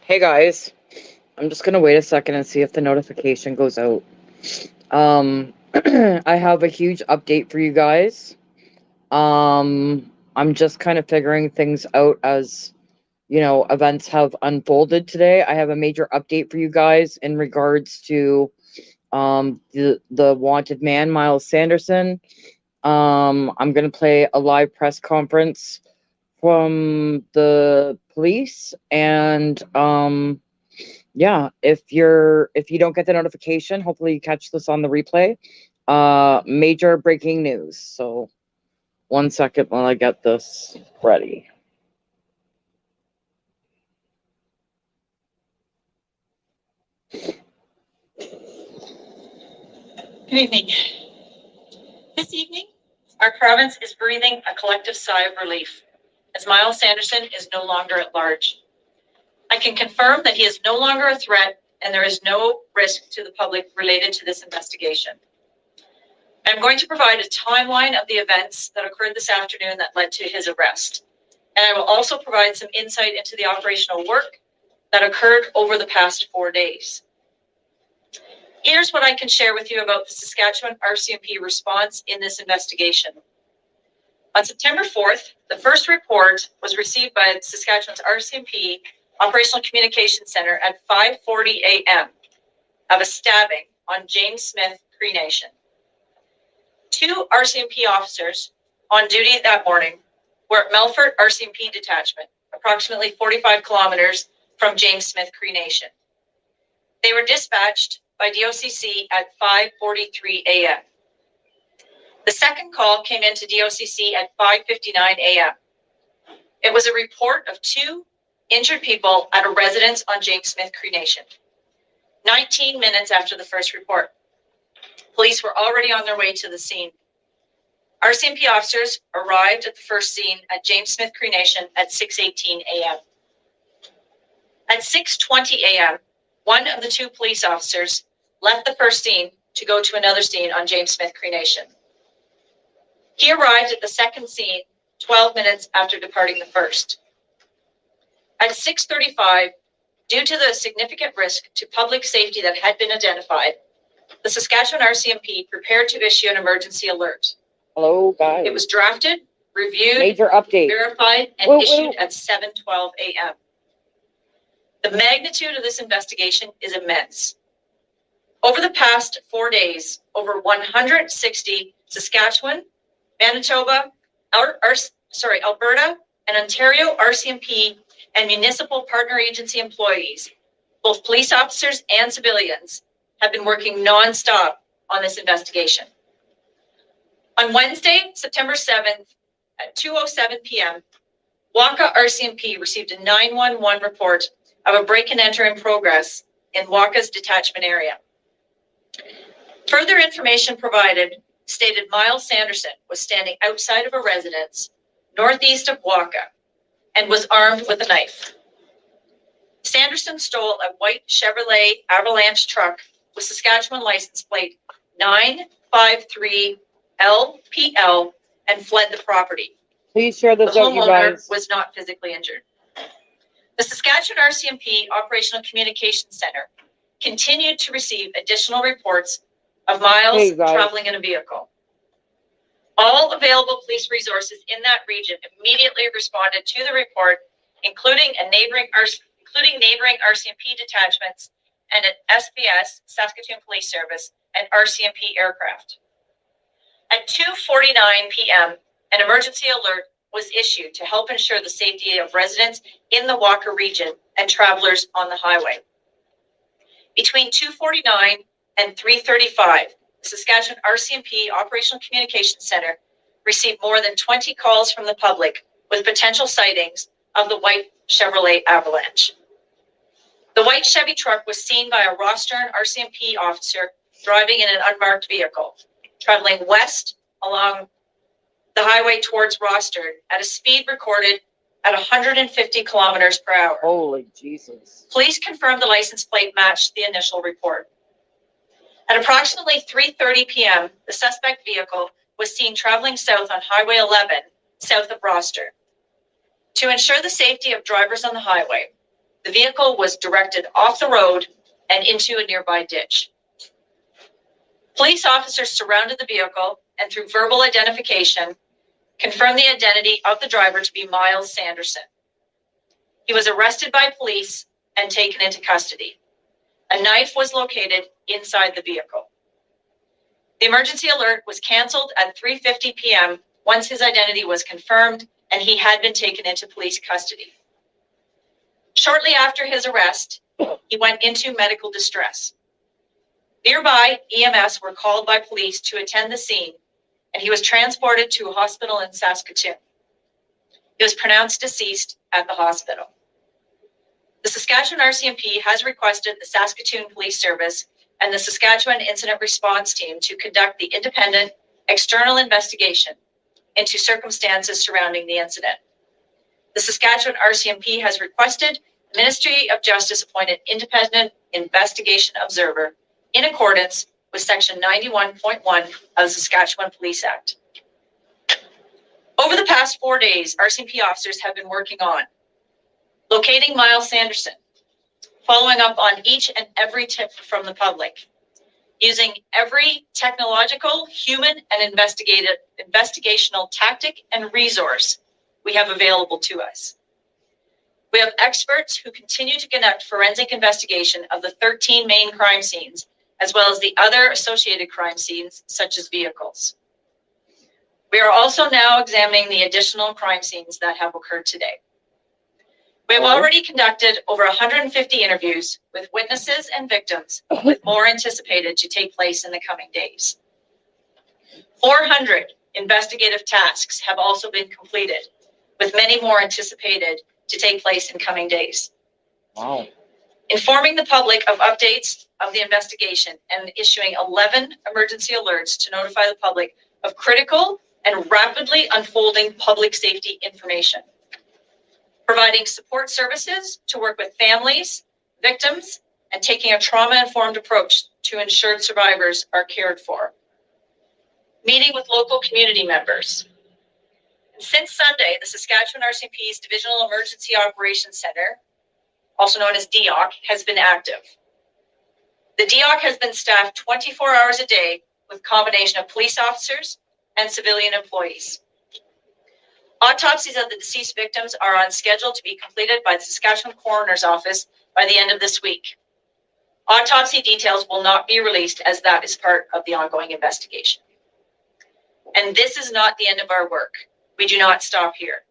Hey guys, I'm just gonna wait a second and see if the notification goes out. I have a huge update for you guys. I'm just kind of figuring things out as events have unfolded today. I have a major update for you guys in regards to the wanted man, Miles Sanderson. I'm gonna play a live press conference from the police and yeah, if you don't get the notification, hopefully you catch this on the replay. Major breaking news. So 1 second while I get this ready. Good evening. This evening, our province is breathing a collective sigh of relief as Miles Sanderson is no longer at large. I can confirm that he is no longer a threat and there is no risk to the public related to this investigation. I'm going to provide a timeline of the events that occurred this afternoon that led to his arrest. And I will also provide some insight into the operational work that occurred over the past 4 days. Here's what I can share with you about the Saskatchewan RCMP response in this investigation. On September 4th, the first report was received by Saskatchewan's RCMP Operational Communication Center at 5:40 a.m. of a stabbing on James Smith Cree Nation. 2 RCMP officers on duty that morning were at Melfort RCMP detachment, approximately 45 kilometers from James Smith Cree Nation. They were dispatched by DOCC at 5:43 a.m. The second call came into DOCC at 5:59 a.m. It was a report of 2 injured people at a residence on James Smith Cree Nation. 19 minutes after the first report, police were already on their way to the scene. RCMP officers arrived at the first scene at James Smith Cree Nation at 6:18 a.m. At 6:20 a.m., one of the 2 police officers left the first scene to go to another scene on James Smith Cree Nation. He arrived at the second scene 12 minutes after departing the first. At 6:35, due to the significant risk to public safety that had been identified, the Saskatchewan RCMP prepared to issue an emergency alert. Hello guys. It was drafted, reviewed, Major update. verified, and issued at 7:12 a.m. The magnitude of this investigation is immense. Over the past 4 days, over 160 Saskatchewan, Manitoba, Alberta, and Ontario RCMP and municipal partner agency employees, both police officers and civilians, have been working non-stop on this investigation. On Wednesday, September 7th at 2:07 p.m., Waka RCMP received a 911 report of a break-and-enter in progress in Waka's detachment area. Further information provided stated Miles Sanderson was standing outside of a residence northeast of Waka and was armed with a knife. Sanderson stole a white Chevrolet Avalanche truck with Saskatchewan license plate 953LPL and fled the property. Please share this The out, you homeowner guys. was not physically injured. The Saskatchewan RCMP Operational Communications Center continued to receive additional reports of Miles traveling in a vehicle. All available police resources in that region immediately responded to the report, including neighboring RCMP detachments and an SPS, Saskatoon Police Service, and RCMP aircraft. At 2:49 p.m., an emergency alert was issued to help ensure the safety of residents in the Waka region and travelers on the highway. Between 2:49 and 3:35, the Saskatchewan RCMP Operational Communications Center received more than 20 calls from the public with potential sightings of the white Chevrolet Avalanche. The white Chevy truck was seen by a Rostern RCMP officer driving in an unmarked vehicle, traveling west along the highway towards Rostern at a speed recorded at 150 kilometers per hour. Holy Jesus. Police confirmed the license plate matched the initial report. At approximately 3:30 p.m., the suspect vehicle was seen traveling south on Highway 11, south of Rostern. To ensure the safety of drivers on the highway, The vehicle was directed off the road and into a nearby ditch. Police officers surrounded the vehicle and through verbal identification, confirmed the identity of the driver to be Miles Sanderson. He was arrested by police and taken into custody. A knife was located inside the vehicle. The emergency alert was canceled at 3:50 p.m. once his identity was confirmed and he had been taken into police custody. Shortly after his arrest, he went into medical distress. Nearby, EMS were called by police to attend the scene, and he was transported to a hospital in Saskatoon. He was pronounced deceased at the hospital. The Saskatchewan RCMP has requested the Saskatoon Police Service and the Saskatchewan Incident Response Team to conduct the independent external investigation into circumstances surrounding the incident. The Saskatchewan RCMP has requested the Ministry of Justice appointed independent investigation observer in accordance with Section 91.1 of the Saskatchewan Police Act. Over the past 4 days, RCMP officers have been working on locating Miles Sanderson, following up on each and every tip from the public, using every technological, human, and investigational tactic and resource we have available to us. We have experts who continue to conduct forensic investigation of the 13 main crime scenes, as well as the other associated crime scenes, such as vehicles. We are also now examining the additional crime scenes that have occurred today. We have already conducted over 150 interviews with witnesses and victims, with more anticipated to take place in the coming days. 400 investigative tasks have also been completed, with many more anticipated to take place in coming days. Wow. Informing the public of updates of the investigation and issuing 11 emergency alerts to notify the public of critical and rapidly unfolding public safety information. Providing support services to work with families, victims, and taking a trauma-informed approach to ensure survivors are cared for. Meeting with local community members. Since Sunday, the Saskatchewan RCMP's Divisional Emergency Operations Center, also known as DEOC, has been active. The DEOC has been staffed 24 hours a day with a combination of police officers and civilian employees. Autopsies of the deceased victims are on schedule to be completed by the Saskatchewan Coroner's Office by the end of this week. Autopsy details will not be released as that is part of the ongoing investigation. And this is not the end of our work. We do not stop here.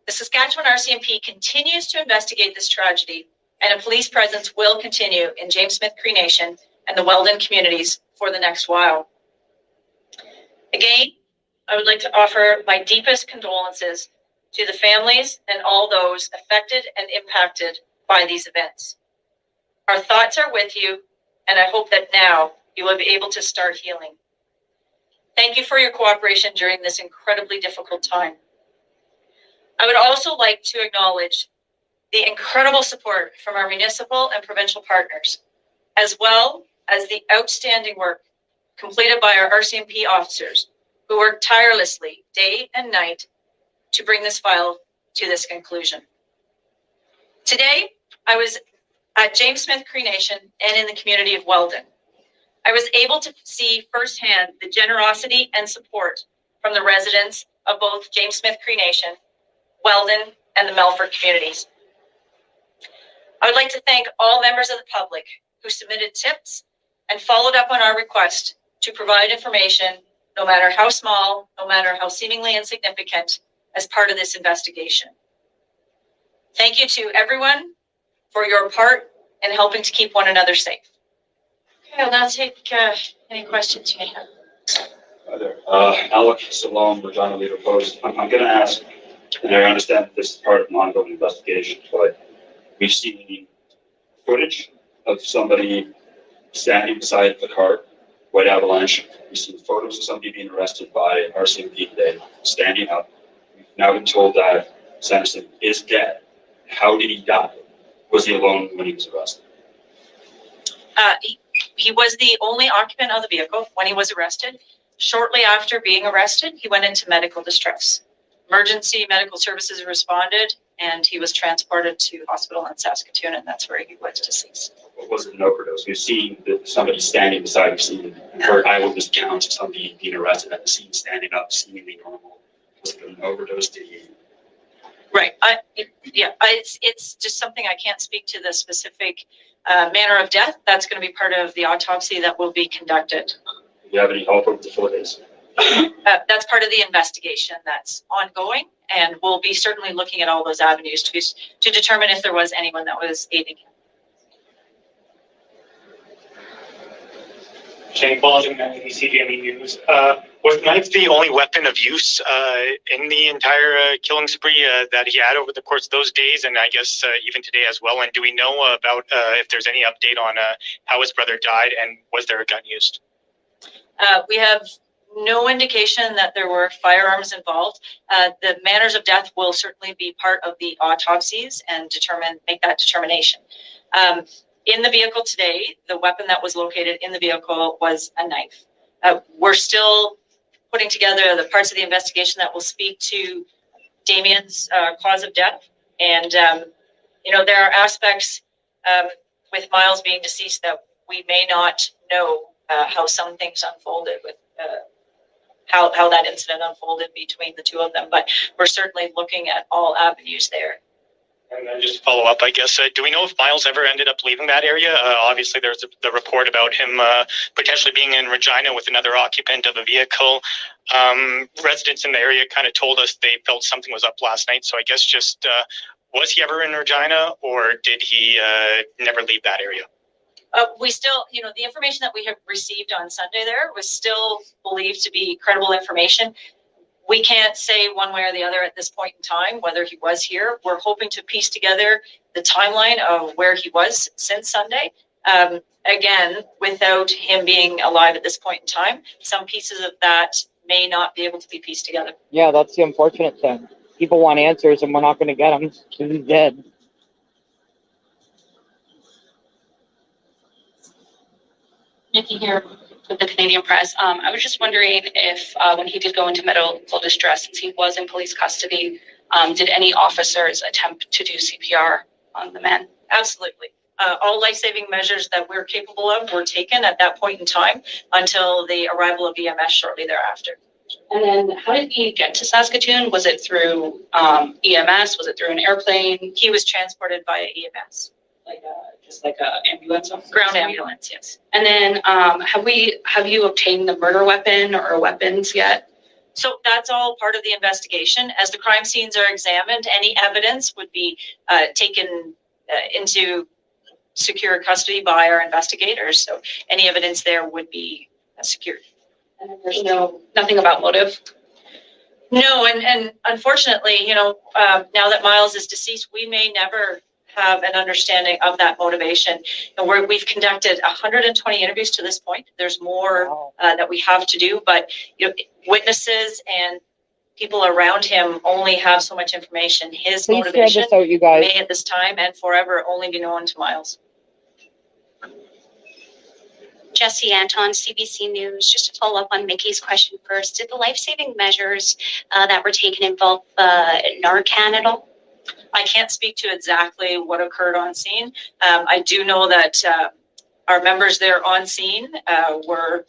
The Saskatchewan RCMP continues to investigate this tragedy, and a police presence will continue in James Smith Cree Nation and the Weldon communities for the next while. Again, I would like to offer my deepest condolences to the families and all those affected and impacted by these events. Our thoughts are with you, and I hope that now you will be able to start healing. Thank you for your cooperation during this incredibly difficult time. I would also like to acknowledge the incredible support from our municipal and provincial partners, as well as the outstanding work completed by our RCMP officers who worked tirelessly day and night to bring this file to this conclusion. Today, I was at James Smith Cree Nation and in the community of Weldon. I was able to see firsthand the generosity and support from the residents of both James Smith Cree Nation, Weldon, and the Melfort communities. I would like to thank all members of the public who submitted tips and followed up on our request to provide information, no matter how small, no matter how seemingly insignificant, as part of this investigation. Thank you to everyone for your part in helping to keep one another safe. Okay, I'll now take any questions you may have. Hi there. Alec Salom, Regina Leader Post. I'm going to ask, and I understand that this is part of an ongoing investigation, but we've seen footage of somebody standing beside the car, White Avalanche. We've seen photos of somebody being arrested by RCMP today, standing up. We've now been told that Sanderson is dead. How did he die? Was he alone when he was arrested? He was the only occupant of the vehicle when he was arrested. Shortly after being arrested, he went into medical distress. Emergency medical services responded and he was transported to hospital in Saskatoon, and that's where he was deceased. Was it an overdose? We've seen that somebody standing beside the scene, heard eyewitness accounts of somebody being arrested at the scene, standing up, seemingly normal. Was it an overdose? Did he? Right. It's just something I can't speak to the specific manner of death. That's going to be part of the autopsy that will be conducted. Do you have any hope over the 4 days? That's part of the investigation that's ongoing, and we'll be certainly looking at all those avenues to determine if there was anyone that was aiding him. Shane Baldwin, CGME News. Was knife the only weapon of use in the entire killing spree that he had over the course of those days, and I guess even today as well? And do we know about if there's any update on how his brother died, and was there a gun used? We have no indication that there were firearms involved. The manners of death will certainly be part of the autopsies and make that determination. In the vehicle today, the weapon that was located in the vehicle was a knife. We're still putting together the parts of the investigation that will speak to Damien's cause of death. And, there are aspects with Miles being deceased that we may not know how some things unfolded with how that incident unfolded between the two of them. But we're certainly looking at all avenues there. And then just to follow up, I guess, do we know if Miles ever ended up leaving that area? Obviously, there's the report about him potentially being in Regina with another occupant of a vehicle. Residents in the area kind of told us they felt something was up last night. So I guess just, was he ever in Regina, or did he never leave that area? We still, the information that we have received on Sunday there was still believed to be credible information. We can't say one way or the other at this point in time whether he was here. We're hoping to piece together the timeline of where he was since Sunday. Again, without him being alive at this point in time, some pieces of that may not be able to be pieced together. Yeah, that's the unfortunate thing. People want answers, and we're not going to get them because he's dead. Nikki here with the Canadian Press. I was just wondering if when he did go into medical distress, since he was in police custody, did any officers attempt to do CPR on the man? Absolutely. All life-saving measures that we're capable of were taken at that point in time until the arrival of EMS shortly thereafter. And then how did he get to Saskatoon? Was it through EMS? Was it through an airplane? He was transported via EMS. Just like a ambulance? Ground ambulance, yes. And then have you obtained the murder weapon or weapons yet? So that's all part of the investigation. As the crime scenes are examined, any evidence would be taken into secure custody by our investigators. So any evidence there would be secured. And there's nothing about motive? No, and unfortunately, now that Miles is deceased, we may never have an understanding of that motivation. And we've conducted 120 interviews to this point. There's more that we have to do, but witnesses and people around him only have so much information. His Please share motivation this out, you guys. may at this time and forever only be known to Miles. Jesse Anton, CBC News. Just to follow up on Mickey's question first, did the life-saving measures that were taken involve Narcan at all? I can't speak to exactly what occurred on scene. I do know that our members there on scene were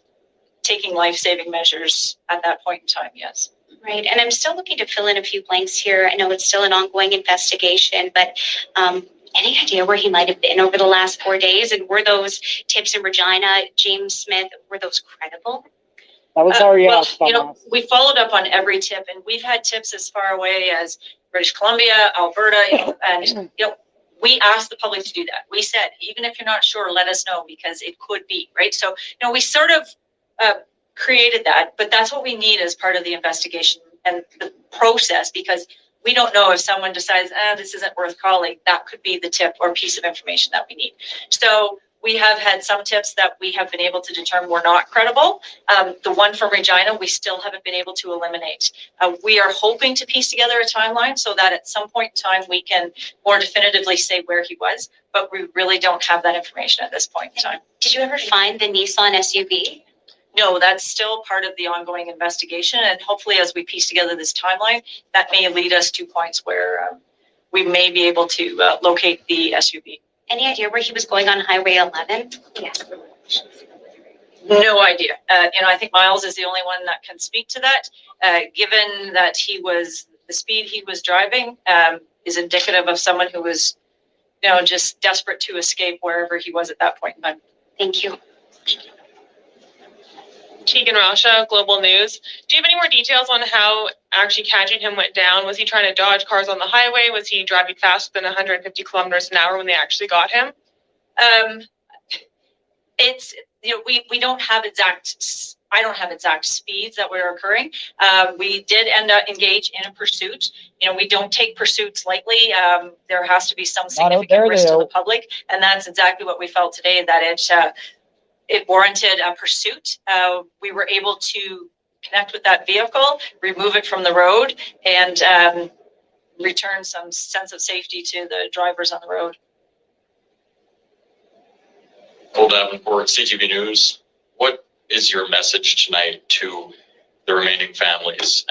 taking life-saving measures at that point in time, yes. Right, and I'm still looking to fill in a few blanks here. I know it's still an ongoing investigation, but any idea where he might have been over the last 4 days? And were those tips in Regina, James Smith, were those credible? That was already well, asked on us. we followed up on every tip, and we've had tips as far away as British Columbia, Alberta, and we asked the public to do that. We said, even if you're not sure, let us know, because it could be, right? So, we sort of created that, but that's what we need as part of the investigation and the process, because we don't know if someone decides, this isn't worth calling. That could be the tip or piece of information that we need. So we have had some tips that we have been able to determine were not credible. The one from Regina, we still haven't been able to eliminate. We are hoping to piece together a timeline so that at some point in time we can more definitively say where he was, but we really don't have that information at this point in time. Did you ever find the Nissan SUV? No, that's still part of the ongoing investigation, and hopefully as we piece together this timeline, that may lead us to points where we may be able to locate the SUV. Any idea where he was going on Highway 11? Yeah. No idea. I think Miles is the only one that can speak to that. Given that the speed he was driving is indicative of someone who was, just desperate to escape wherever he was at that point in time. Thank you. Tegan Rasha, Global News. Do you have any more details on how actually catching him went down? Was he trying to dodge cars on the highway? Was he driving faster than 150 kilometers an hour when they actually got him? It's, we don't have I don't have exact speeds that were occurring. We did end up engage in a pursuit. We don't take pursuits lightly. There has to be some significant risk to the public. And that's exactly what we felt today, that it warranted a pursuit. We were able to connect with that vehicle, remove it from the road, and return some sense of safety to the drivers on the road. Cole Davenport, CTV News. What is your message tonight to the remaining families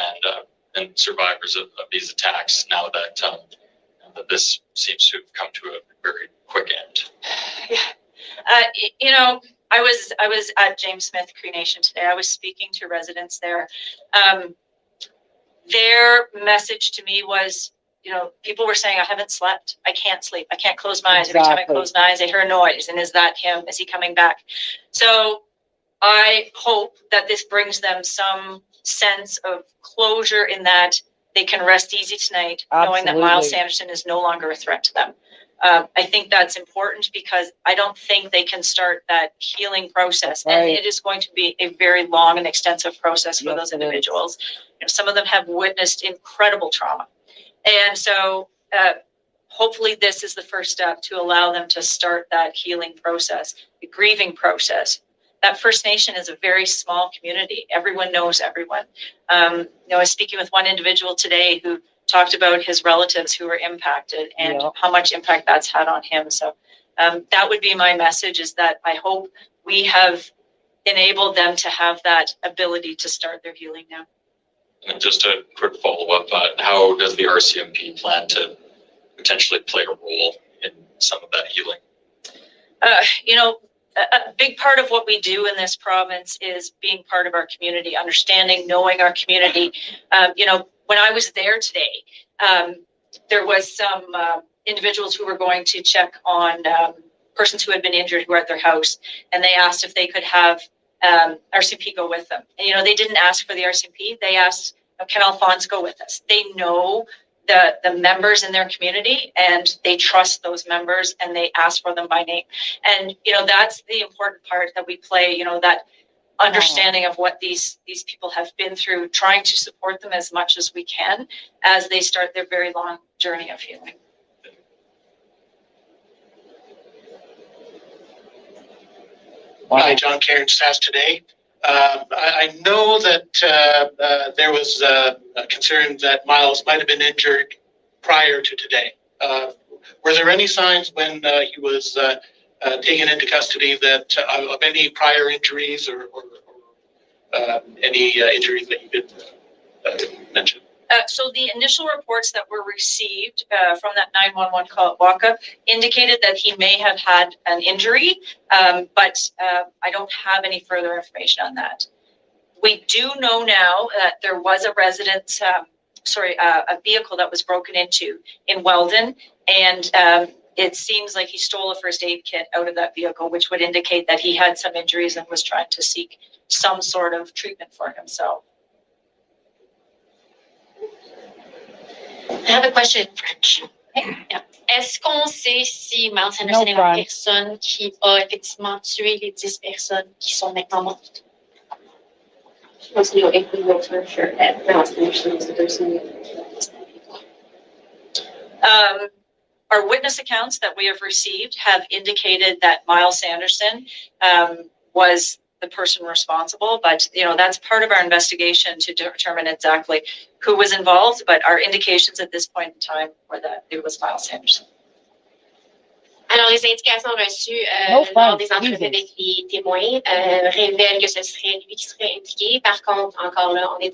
and survivors of these attacks now that that this seems to have come to a very quick end? I was at James Smith Cree Nation today. I was speaking to residents there. Their message to me was, people were saying, I haven't slept. I can't sleep. I can't close my eyes. Every time I close my eyes, I hear a noise. And is that him? Is he coming back? So I hope that this brings them some sense of closure in that they can rest easy tonight, knowing that Miles Sanderson is no longer a threat to them. I think that's important because I don't think they can start that healing process. Right. And it is going to be a very long and extensive process for those individuals. Some of them have witnessed incredible trauma. And so hopefully this is the first step to allow them to start that healing process, the grieving process. That First Nation is a very small community. Everyone knows everyone. I was speaking with one individual today who talked about his relatives who were impacted and how much impact that's had on him. So that would be my message, is that I hope we have enabled them to have that ability to start their healing now. And just a quick follow-up, how does the RCMP plan to potentially play a role in some of that healing? A big part of what we do in this province is being part of our community, understanding, knowing our community. When I was there today, there was some individuals who were going to check on persons who had been injured who were at their house, and they asked if they could have RCMP go with them. And, they didn't ask for the RCMP. They asked, can Alphonse go with us? They know the members in their community, and they trust those members, and they ask for them by name. And, that's the important part that we play, that understanding of what these people have been through, trying to support them as much as we can as they start their very long journey of healing. Hi, John Cairns, SAS Today. I know that there was a concern that Miles might have been injured prior to today. Were there any signs when he was taken into custody that of any prior injuries or any injuries that you did mention? So the initial reports that were received from that 911 call at Waka indicated that he may have had an injury, but I don't have any further information on that. We do know now that there was a residence, a vehicle that was broken into in Weldon, and it seems like he stole a first aid kit out of that vehicle, which would indicate that he had some injuries and was trying to seek some sort of treatment for himself. I have a question in French. Yeah. Est-ce qu'on sait si Miles Sanderson est la personne qui a effectivement tué les 10 personnes qui sont maintenant mortes? She wants to know if we know for sure that Miles Sanderson is the person. Our witness accounts that we have received have indicated that Miles Sanderson was the person responsible, but that's part of our investigation to determine exactly who was involved. But our indications at this point in time were that it was Miles Sanderson. Alors, les indications reçues lors des entrevues avec les témoins révèlent que ce serait lui qui serait impliqué. Par contre, encore là, on est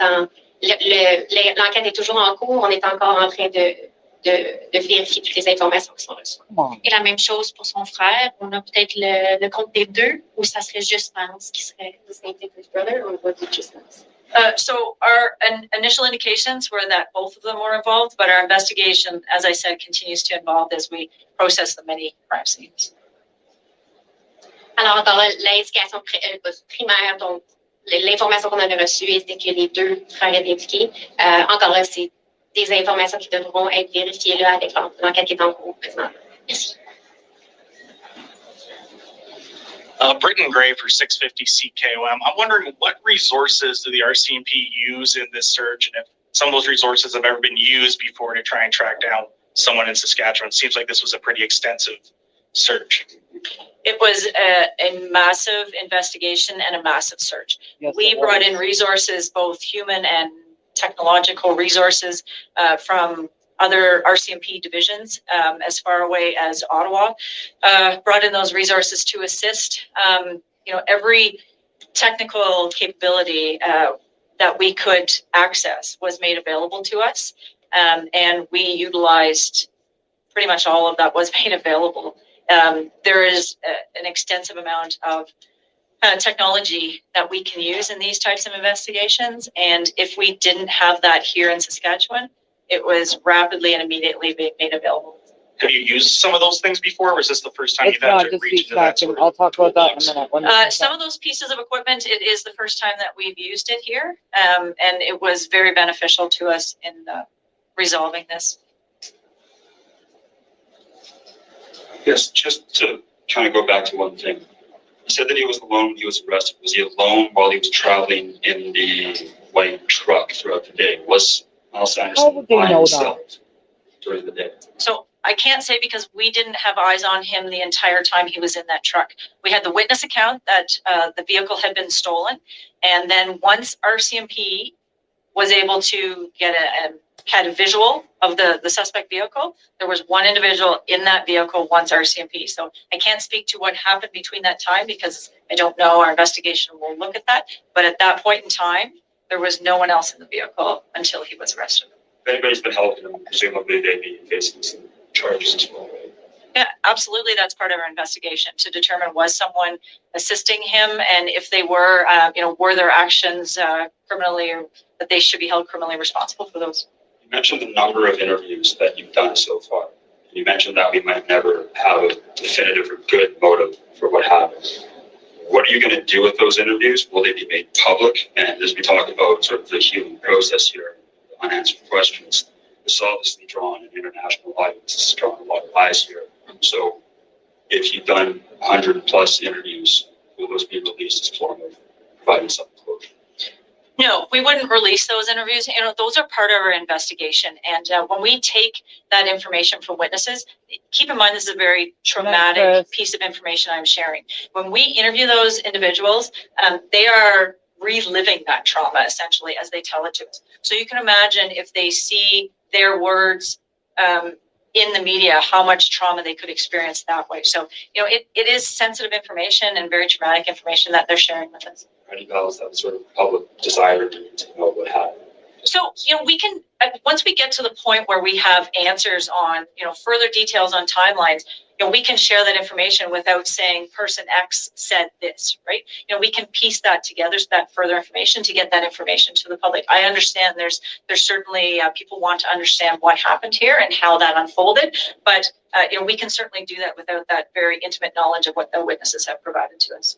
l'enquête est toujours en cours. On est encore en train de de vérifier toutes les informations qui sont reçues. Come on. Et la même chose pour son frère. On a peut-être le compte des deux, ou ça serait juste Miles qui serait the same thing with brother, or was it just Miles? So our initial indications were that both of them were involved, but our investigation, as I said, continues to evolve as we process the many crime scenes. Alors, dans l'indication primaire, donc l'information qu'on avait reçue était que les deux frères étaient impliqués. Encore là, c'est des informations qui devront être vérifiées là avec l'enquête qui est en cours présentement. Merci. Britton Gray for 650 CKOM. I'm wondering what resources do the RCMP use in this search, and if some of those resources have ever been used before to try and track down someone in Saskatchewan. It seems like this was a pretty extensive search. It was a massive investigation and a massive search. Yes, We it brought was. in resources, both human and technological resources, from other RCMP divisions, as far away as Ottawa. Brought in those resources to assist. Every technical capability that we could access was made available to us, and we utilized pretty much all of that was made available. There is an extensive amount of technology that we can use in these types of investigations. And if we didn't have that here in Saskatchewan, it was rapidly and immediately being made available. Have you used some of those things before, or is this the first time It's you've had not to just reach these into that facts, sort and of I'll talk about that in toolbox? a minute. Let me just- Some of those pieces of equipment, it is the first time that we've used it here. And it was very beneficial to us in resolving this. Yes, just to kind of go back to one thing. He said that he was alone when he was arrested. Was he alone while he was traveling in the white truck throughout the day? Was Miles How Sanderson would they by know himself during the day? So I can't say because we didn't have eyes on him the entire time he was in that truck. We had the witness account that the vehicle had been stolen. And then once RCMP was able to had a visual of the suspect vehicle, there was one individual in that vehicle once RCMP. So I can't speak to what happened between that time because I don't know. Our investigation will look at that. But at that point in time, there was no one else in the vehicle until he was arrested. If anybody's been helping him, presumably they'd be facing some charges as well, right? Yeah, absolutely. That's part of our investigation to determine was someone assisting him, and if they were, were their actions criminally, or that they should be held criminally responsible for those. You mentioned the number of interviews that you've done so far. You mentioned that we might never have a definitive or good motive for what happened. What are you going to do with those interviews? Will they be made public? And as we talk about sort of the human process here, unanswered questions, it's obviously drawn an international audience. It's drawn a lot of eyes here. So if you've done 100+ interviews, will those be released as form of providing some closure? No, we wouldn't release those interviews. Those are part of our investigation. And when we take that information from witnesses, keep in mind this is a very traumatic piece of information I'm sharing. When we interview those individuals, they are reliving that trauma essentially as they tell it to us. So you can imagine if they see their words in the media, how much trauma they could experience that way. So, it is sensitive information and very traumatic information that they're sharing with us. How do you balance that sort of public desire to know what happened? So, we can, once we get to the point where we have answers on, further details on timelines, we can share that information without saying person X said this, right? We can piece that together, that further information to get that information to the public. I understand there's certainly people want to understand what happened here and how that unfolded, but we can certainly do that without that very intimate knowledge of what the witnesses have provided to us.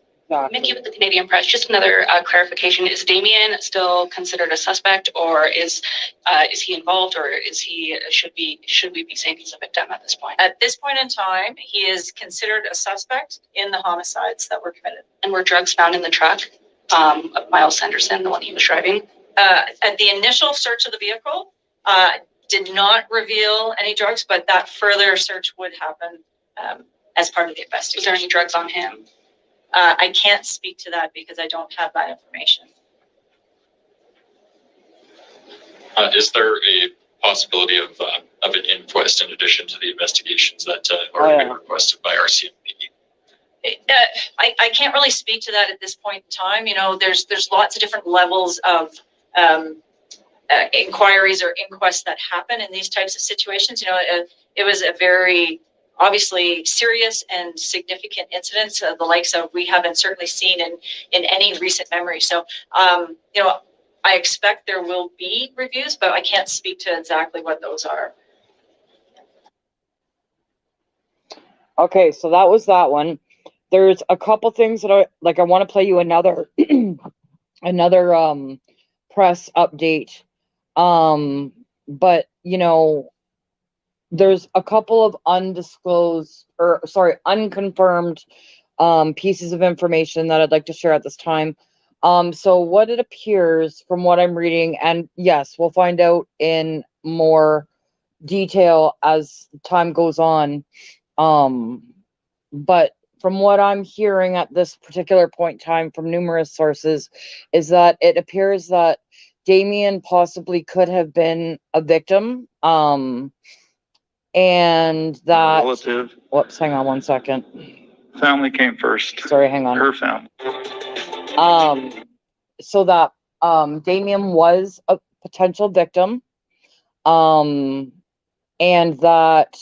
Mickey with the Canadian Press, just another clarification. Is Damien still considered a suspect, or is he involved, or should we be saying he's a victim at this point? At this point in time, he is considered a suspect in the homicides that were committed. And were drugs found in the truck of Miles Sanderson, the one he was driving? At the initial search of the vehicle, did not reveal any drugs, but that further search would happen as part of the investigation. Was there any drugs on him? I can't speak to that because I don't have that information. Is there a possibility of an inquest in addition to the investigations that already been requested by RCMP? I can't really speak to that at this point in time. There's lots of different levels of inquiries or inquests that happen in these types of situations. It was a very obviously serious and significant incidents, the likes of we haven't certainly seen in any recent memory. So, I expect there will be reviews, but I can't speak to exactly what those are. Okay, so that was that one. There's a couple things that I want to play you another another press update. But there's a couple of unconfirmed pieces of information that I'd like to share at this time. So what it appears from what I'm reading, and yes, we'll find out in more detail as time goes on. But from what I'm hearing at this particular point in time from numerous sources is that it appears that Damien possibly could have been a victim. And that relative. Whoops, hang on one second. Family came first. Sorry, hang on. Her family. So that Damien was a potential victim. And that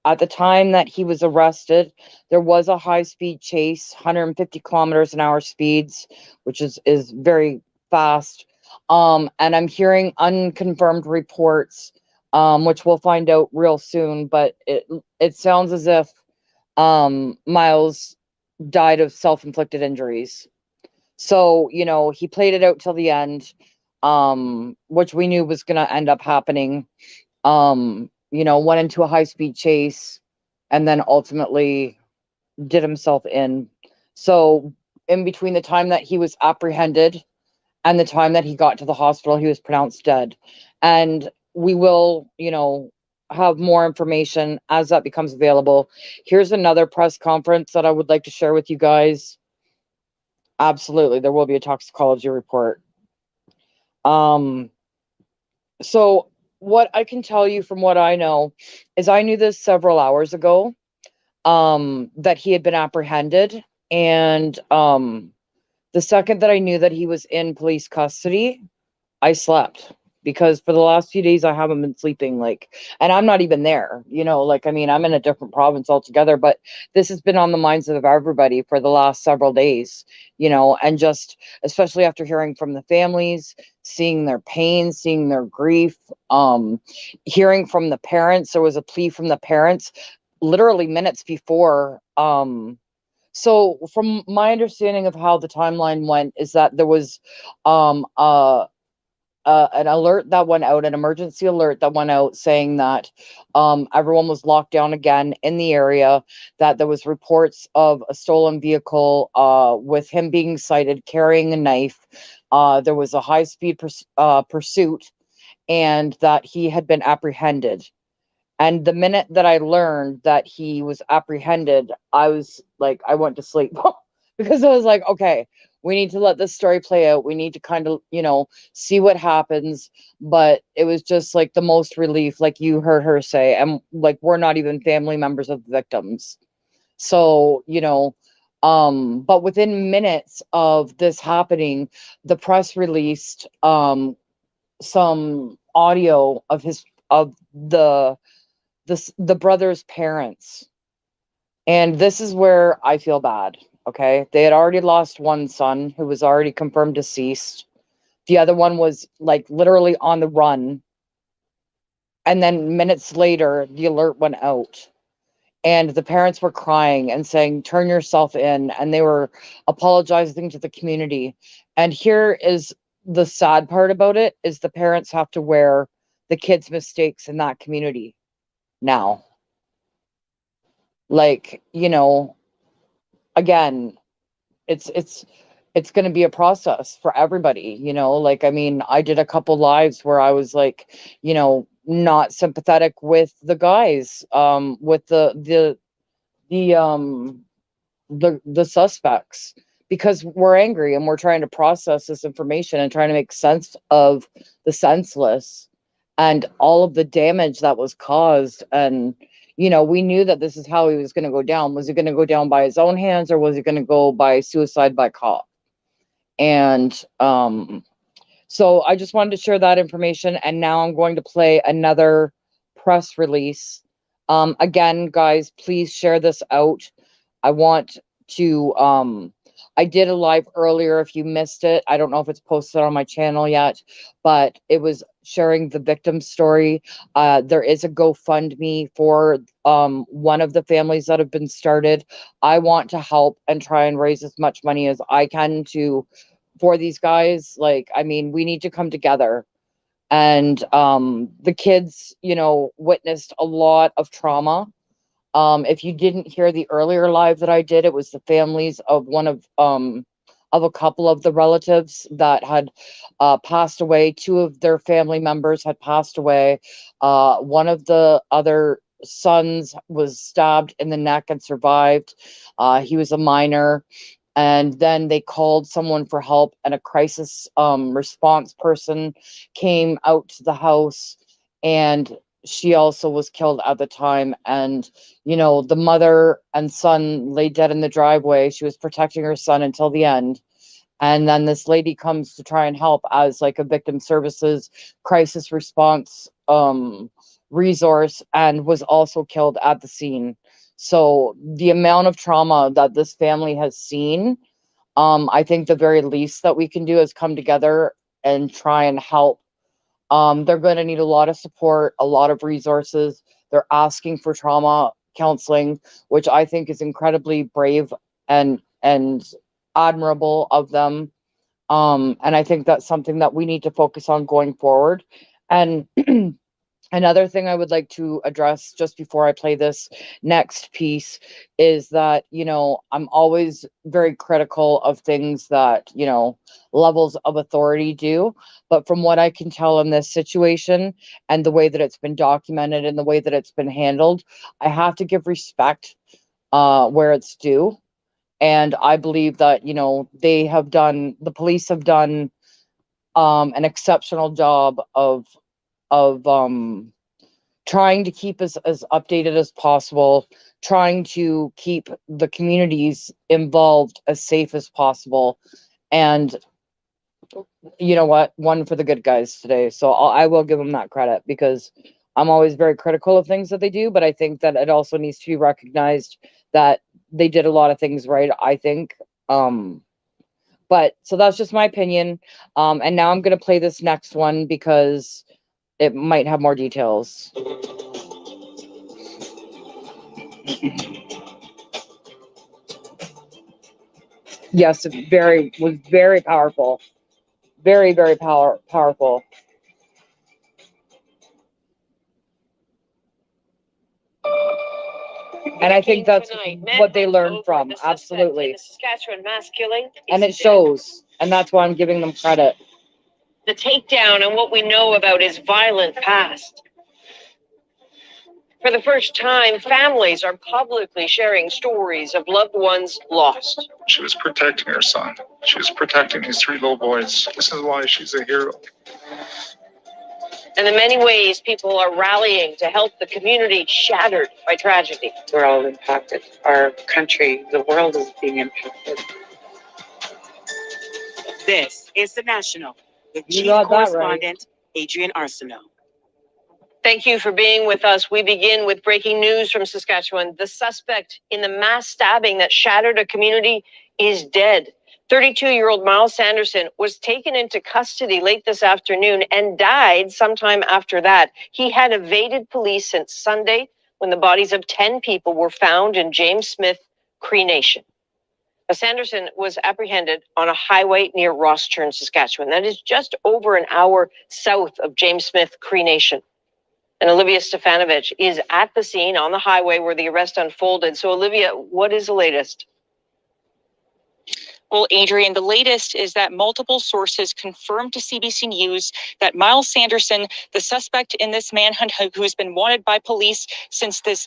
at the time that he was arrested, there was a high-speed chase, 150 kilometers an hour speeds, which is very fast. And I'm hearing unconfirmed reports, which we'll find out real soon, but it sounds as if Miles died of self-inflicted injuries. So, he played it out till the end, which we knew was going to end up happening. Went into a high-speed chase and then ultimately did himself in. So in between the time that he was apprehended and the time that he got to the hospital, he was pronounced dead. And we will, have more information as that becomes available. Here's another press conference that I would like to share with you guys. Absolutely, there will be a toxicology report. So what I can tell you from what I know is I knew this several hours ago, that he had been apprehended. And the second that I knew that he was in police custody, I slept, because for the last few days I haven't been sleeping, and I'm not even there, I'm in a different province altogether, but this has been on the minds of everybody for the last several days, and just especially after hearing from the families, seeing their pain, seeing their grief, hearing from the parents. There was a plea from the parents literally minutes before. So from my understanding of how the timeline went is that there was an alert that went out, an emergency alert that went out saying that everyone was locked down again in the area, that there was reports of a stolen vehicle with him being sighted carrying a knife. There was a high-speed pursuit, and that he had been apprehended. And the minute that I learned that he was apprehended, I was like, I went to sleep because I was like, okay, we need to let this story play out. We need to kind of, see what happens. But it was just like the most relief, like you heard her say, and we're not even family members of the victims. So, but within minutes of this happening, the press released some audio of the brother's parents. And this is where I feel bad. Okay. They had already lost one son who was already confirmed deceased. The other one was literally on the run. And then minutes later, the alert went out. And the parents were crying and saying, turn yourself in. And they were apologizing to the community. And here is the sad part about it, is the parents have to wear the kids' mistakes in that community now. Again, it's going to be a process for everybody, I did a couple lives where I was not sympathetic with the guys, with the suspects, because we're angry and we're trying to process this information and trying to make sense of the senseless and all of the damage that was caused. And we knew that this is how he was going to go down. Was he going to go down by his own hands, or was he going to go by suicide by cop? And So I just wanted to share that information, and now I'm going to play another press release. Again, guys, please share this out. I want to, I did a live earlier. If you missed it, I don't know if it's posted on my channel yet, but it was sharing the victim's story. There is a GoFundMe for one of the families that have been started. I want to help and try and raise as much money as I can for these guys. Like, I mean, we need to come together. And the kids, you know, witnessed a lot of trauma. If you didn't hear the earlier live that I did, it was the families of one of a couple of the relatives that had passed away. Two of their family members had passed away. One of the other sons was stabbed in the neck and survived. He was a minor. And then they called someone for help, and a crisis response person came out to the house, and she also was killed at the time. And, you know, the mother and son lay dead in the driveway. She was protecting her son until the end. And then this lady comes to try and help as like a victim services crisis response resource, and was also killed at the scene. So the amount of trauma that this family has seen, I think the very least that we can do is come together and try and help. They're going to need a lot of support, a lot of resources. They're asking for trauma counseling, which I think is incredibly brave and admirable of them. And I think that's something that we need to focus on going forward. And another thing I would like to address just before I play this next piece is that, you know, I'm always very critical of things that, you know, levels of authority do. But from what I can tell in this situation and the way that it's been documented and the way that it's been handled, I have to give respect where it's due. And I believe that, you know, the police have done an exceptional job of trying to keep us as updated as possible, trying to keep the communities involved as safe as possible. And you know what? One for the good guys today. So I will give them that credit, because I'm always very critical of things that they do, but I think that it also needs to be recognized that they did a lot of things right, I think. But so that's just my opinion. And now I'm going to play this next one because it might have more details. Yes, it was very powerful. Very, very powerful. And I think that's what they learned from. Absolutely. Saskatchewan mass killing. And it shows. And that's why I'm giving them credit. The takedown and what we know about his violent past. For the first time, families are publicly sharing stories of loved ones lost. She was protecting her son. She was protecting these 3 little boys. This is why she's a hero. And in many ways, people are rallying to help the community shattered by tragedy. We're all impacted. Our country, the world is being impacted. This is The National with You Chief got that Correspondent Adrian Arsenault. Thank you for being with us. We begin with breaking news from Saskatchewan. The suspect in the mass stabbing that shattered a community is dead. 32-year-old Miles Sanderson was taken into custody late this afternoon and died sometime after that. He had evaded police since Sunday, when the bodies of 10 people were found in James Smith Cree Nation. Sanderson was apprehended on a highway near Rosthern, Saskatchewan. That is just over an hour south of James Smith Cree Nation. And Olivia Stefanovich is at the scene on the highway where the arrest unfolded. So, Olivia, what is the latest? Well, Adrian, the latest is that multiple sources confirmed to CBC News that Miles Sanderson, the suspect in this manhunt who's been wanted by police since this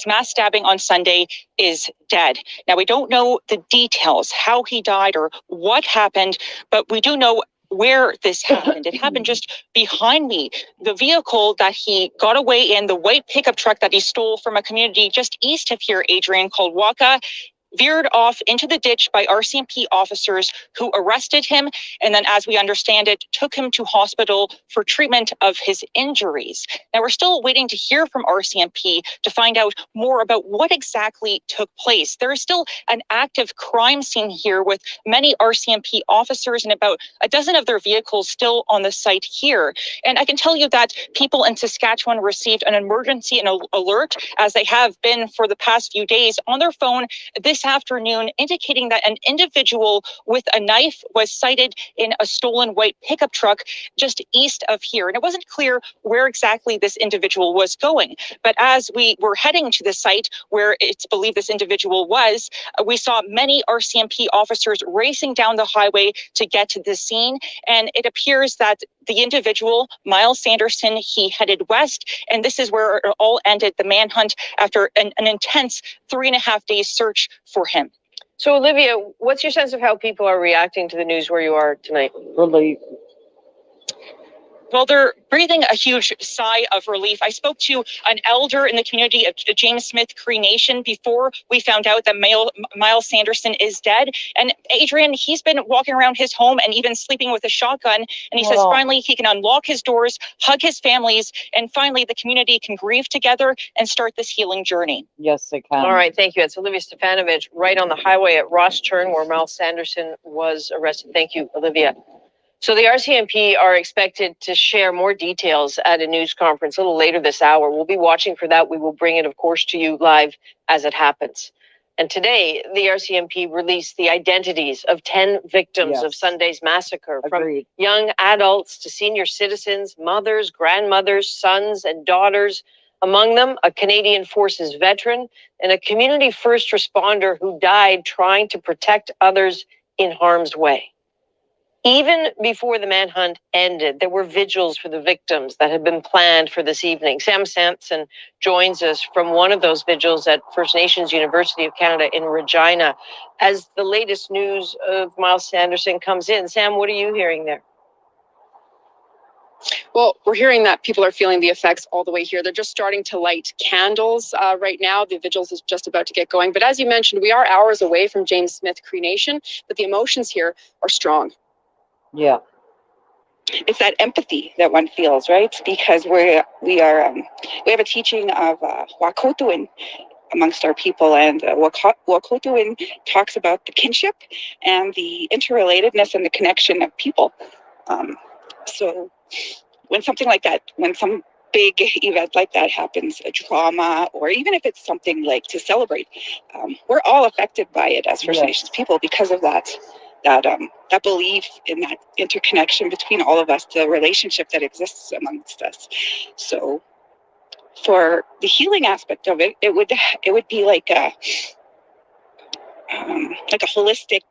mass stabbing on Sunday, is dead. Now, we don't know the details, how he died or what happened, but we do know where this happened. It happened just behind me. The vehicle that he got away in, the white pickup truck that he stole from a community just east of here, Adrian, called Waka, veered off into the ditch by RCMP officers who arrested him and then, as we understand it, took him to hospital for treatment of his injuries. Now, we're still waiting to hear from RCMP to find out more about what exactly took place. There is still an active crime scene here with many RCMP officers and about a dozen of their vehicles still on the site here. And I can tell you that people in Saskatchewan received an emergency and alert, as they have been for the past few days, on their phone this afternoon, indicating that an individual with a knife was sighted in a stolen white pickup truck just east of here. And it wasn't clear where exactly this individual was going. But as we were heading to the site where it's believed this individual was, we saw many RCMP officers racing down the highway to get to the scene. And it appears that the individual, Miles Sanderson, he headed west. And this is where it all ended, the manhunt, after an intense 3.5 day search for him. So, Olivia, what's your sense of how people are reacting to the news where you are tonight? Relief. Well, they're breathing a huge sigh of relief. I spoke to an elder in the community of James Smith Cree Nation before we found out that Miles Sanderson is dead. And Adrian, he's been walking around his home and even sleeping with a shotgun. And he says finally he can unlock his doors, hug his families, and finally the community can grieve together and start this healing journey. Yes, they can. All right, thank you. It's Olivia Stefanovich right on the highway at Ross Turn where Miles Sanderson was arrested. Thank you, Olivia. So the RCMP are expected to share more details at a news conference a little later this hour. We'll be watching for that. We will bring it, of course, to you live as it happens. And today, the RCMP released the identities of 10 victims of Sunday's massacre, from young adults to senior citizens, mothers, grandmothers, sons, and daughters. Among them, a Canadian Forces veteran and a community first responder who died trying to protect others in harm's way. Even before the manhunt ended, there were vigils for the victims that had been planned for this evening. Sam Sampson joins us from one of those vigils at First Nations University of Canada in Regina as the latest news of Miles Sanderson comes in. Sam, what are you hearing there? Well, we're hearing that people are feeling the effects all the way here. They're just starting to light candles right now. The vigils is just about to get going. But as you mentioned, we are hours away from James Smith Cree Nation, but the emotions here are strong. Yeah. It's that empathy that one feels, right? Because we have a teaching of Wahkohtowin amongst our people, and Wahkohtowin talks about the kinship and the interrelatedness and the connection of people. So when something like that, when some big event like that happens, a drama, or even if it's something like to celebrate, we're all affected by it as First Nations people because of that belief in that interconnection between all of us, the relationship that exists amongst us. So for the healing aspect of it, it would be like a holistic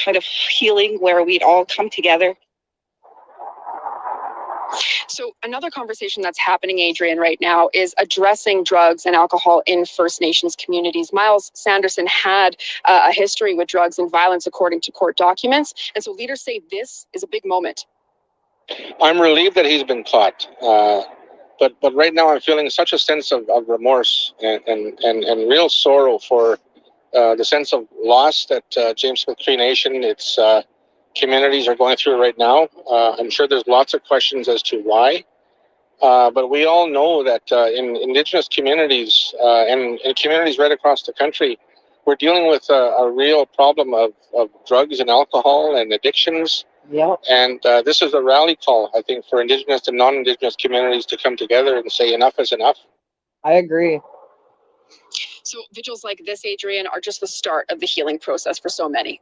kind of healing where we'd all come together. So another conversation that's happening, Adrian, right now is addressing drugs and alcohol in First Nations communities. Miles Sanderson had a history with drugs and violence, according to court documents. And so leaders say this is a big moment. I'm relieved that he's been caught. But right now I'm feeling such a sense of remorse and real sorrow for the sense of loss that James Smith Cree Nation, its communities are going through right now. I'm sure there's lots of questions as to why, but we all know that in Indigenous communities and communities right across the country, we're dealing with a real problem of drugs and alcohol and addictions. Yeah. And this is a rally call, I think, for Indigenous and non-Indigenous communities to come together and say enough is enough. I agree. So vigils like this, Adrian, are just the start of the healing process for so many.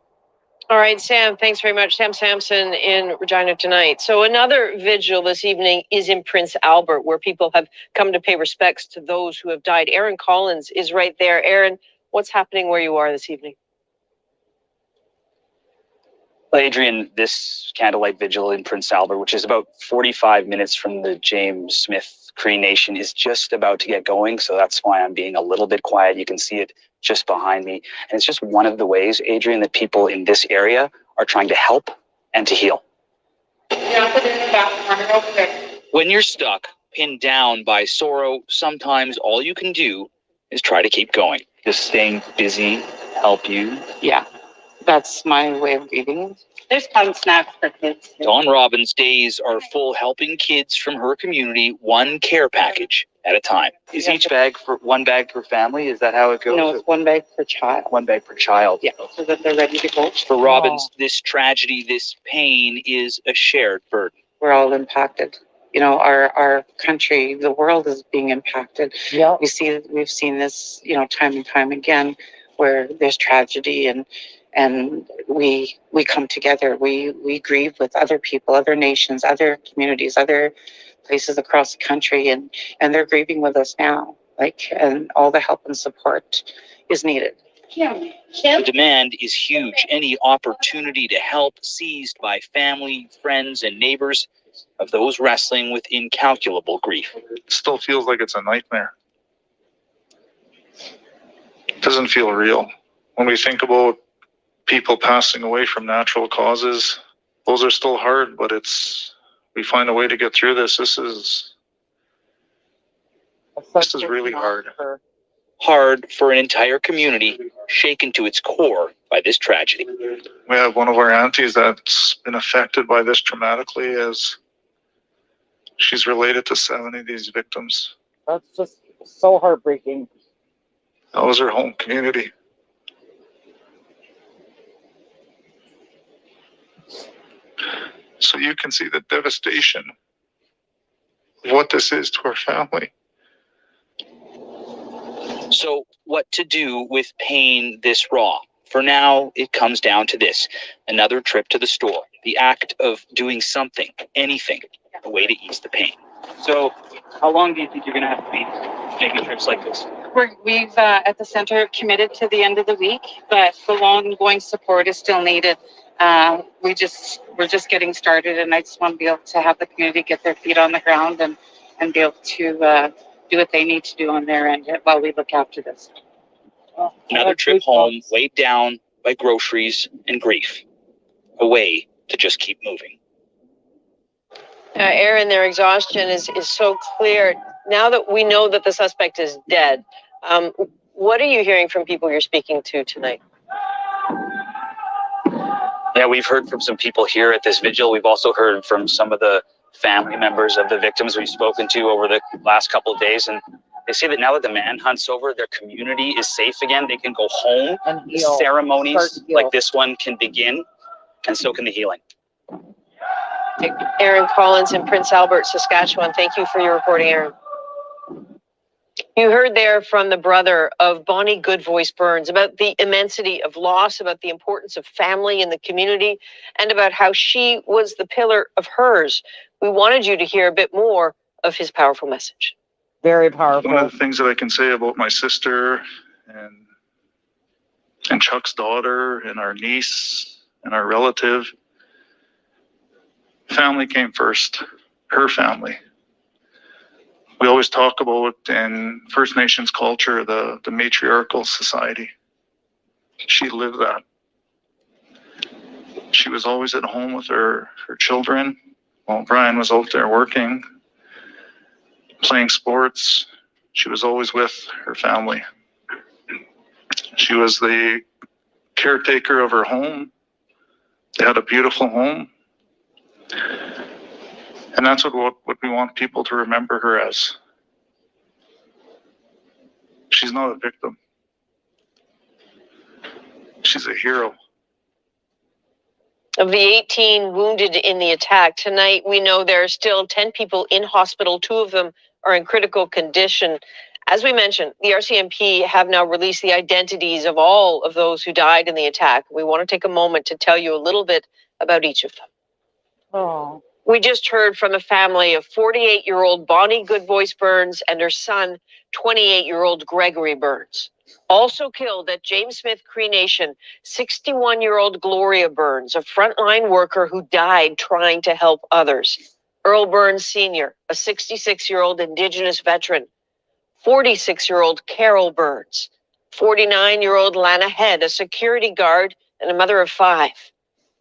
All right, Sam, thanks very much. Sam Sampson in Regina tonight. So another vigil this evening is in Prince Albert, where people have come to pay respects to those who have died. Aaron Collins is right there. Aaron, what's happening where you are this evening? Well, Adrian, this candlelight vigil in Prince Albert, which is about 45 minutes from the James Smith Cree Nation, is just about to get going. So that's why I'm being a little bit quiet. You can see it just behind me. And it's just one of the ways, Adrian, that people in this area are trying to help and to heal. When you're stuck, pinned down by sorrow, sometimes all you can do is try to keep going. Just staying busy help you. Yeah, that's my way of grieving. There's fun snacks for kids. Dawn Robbins' days are full helping kids from her community, one care package at a time. Is each bag for one bag per family? Is that how it goes? No, it's one bag per child. One bag per child. Yeah, so that they're ready to go. For Robbins, this tragedy, this pain is a shared burden. We're all impacted. You know, our country, the world is being impacted. Yeah. We've seen this, you know, time and time again, where there's tragedy and we come together. We grieve with other people, other nations, other communities, other places across the country, and they're grieving with us now. And all the help and support is needed. The demand is huge. Any opportunity to help seized by family, friends, and neighbors of those wrestling with incalculable grief. It still feels like it's a nightmare. It doesn't feel real. When we think about people passing away from natural causes, those are still hard, but we find a way to get through this. This is really hard. Hard for an entire community shaken to its core by this tragedy. We have one of our aunties that's been affected by this traumatically, as she's related to 7 of these victims. That's just so heartbreaking. That was her home community. So you can see the devastation of what this is to our family. So what to do with pain this raw? For now, it comes down to this. Another trip to the store. The act of doing something, anything, a way to ease the pain. So how long do you think you're going to have to be making trips like this? We've at the center committed to the end of the week, but the ongoing support is still needed. We're just getting started, and I just want to be able to have the community get their feet on the ground and be able to do what they need to do on their end while we look after this. Another trip home, weighed down by groceries and grief. A way to just keep moving. Aaron, their exhaustion is so clear. Now that we know that the suspect is dead, what are you hearing from people you're speaking to tonight? Yeah, we've heard from some people here at this vigil. We've also heard from some of the family members of the victims we've spoken to over the last couple of days. And they say that now that the manhunt's over, their community is safe again. They can go home. And heal. Ceremonies like this one can begin, and so can the healing. Aaron Collins in Prince Albert, Saskatchewan. Thank you for your reporting, Aaron. You heard there from the brother of Bonnie Goodvoice Burns about the immensity of loss, about the importance of family in the community, and about how she was the pillar of hers. We wanted you to hear a bit more of his powerful message. Very powerful. One of the things that I can say about my sister and Chuck's daughter and our niece and our relative, family came first, her family. We always talk about in First Nations culture, the matriarchal society. She lived that. She was always at home with her children while Brian was out there working, playing sports. She was always with her family. She was the caretaker of her home. They had a beautiful home. And that's what we want people to remember her as. She's not a victim. She's a hero. Of the 18 wounded in the attack tonight, we know there are still 10 people in hospital. 2 of them are in critical condition. As we mentioned, the RCMP have now released the identities of all of those who died in the attack. We want to take a moment to tell you a little bit about each of them. Oh. We just heard from the family of 48-year-old Bonnie Goodvoice Burns and her son, 28-year-old Gregory Burns. Also killed at James Smith Cree Nation, 61-year-old Gloria Burns, a frontline worker who died trying to help others. Earl Burns Sr., a 66-year-old Indigenous veteran. 46-year-old Carol Burns. 49-year-old Lana Head, a security guard and a mother of 5.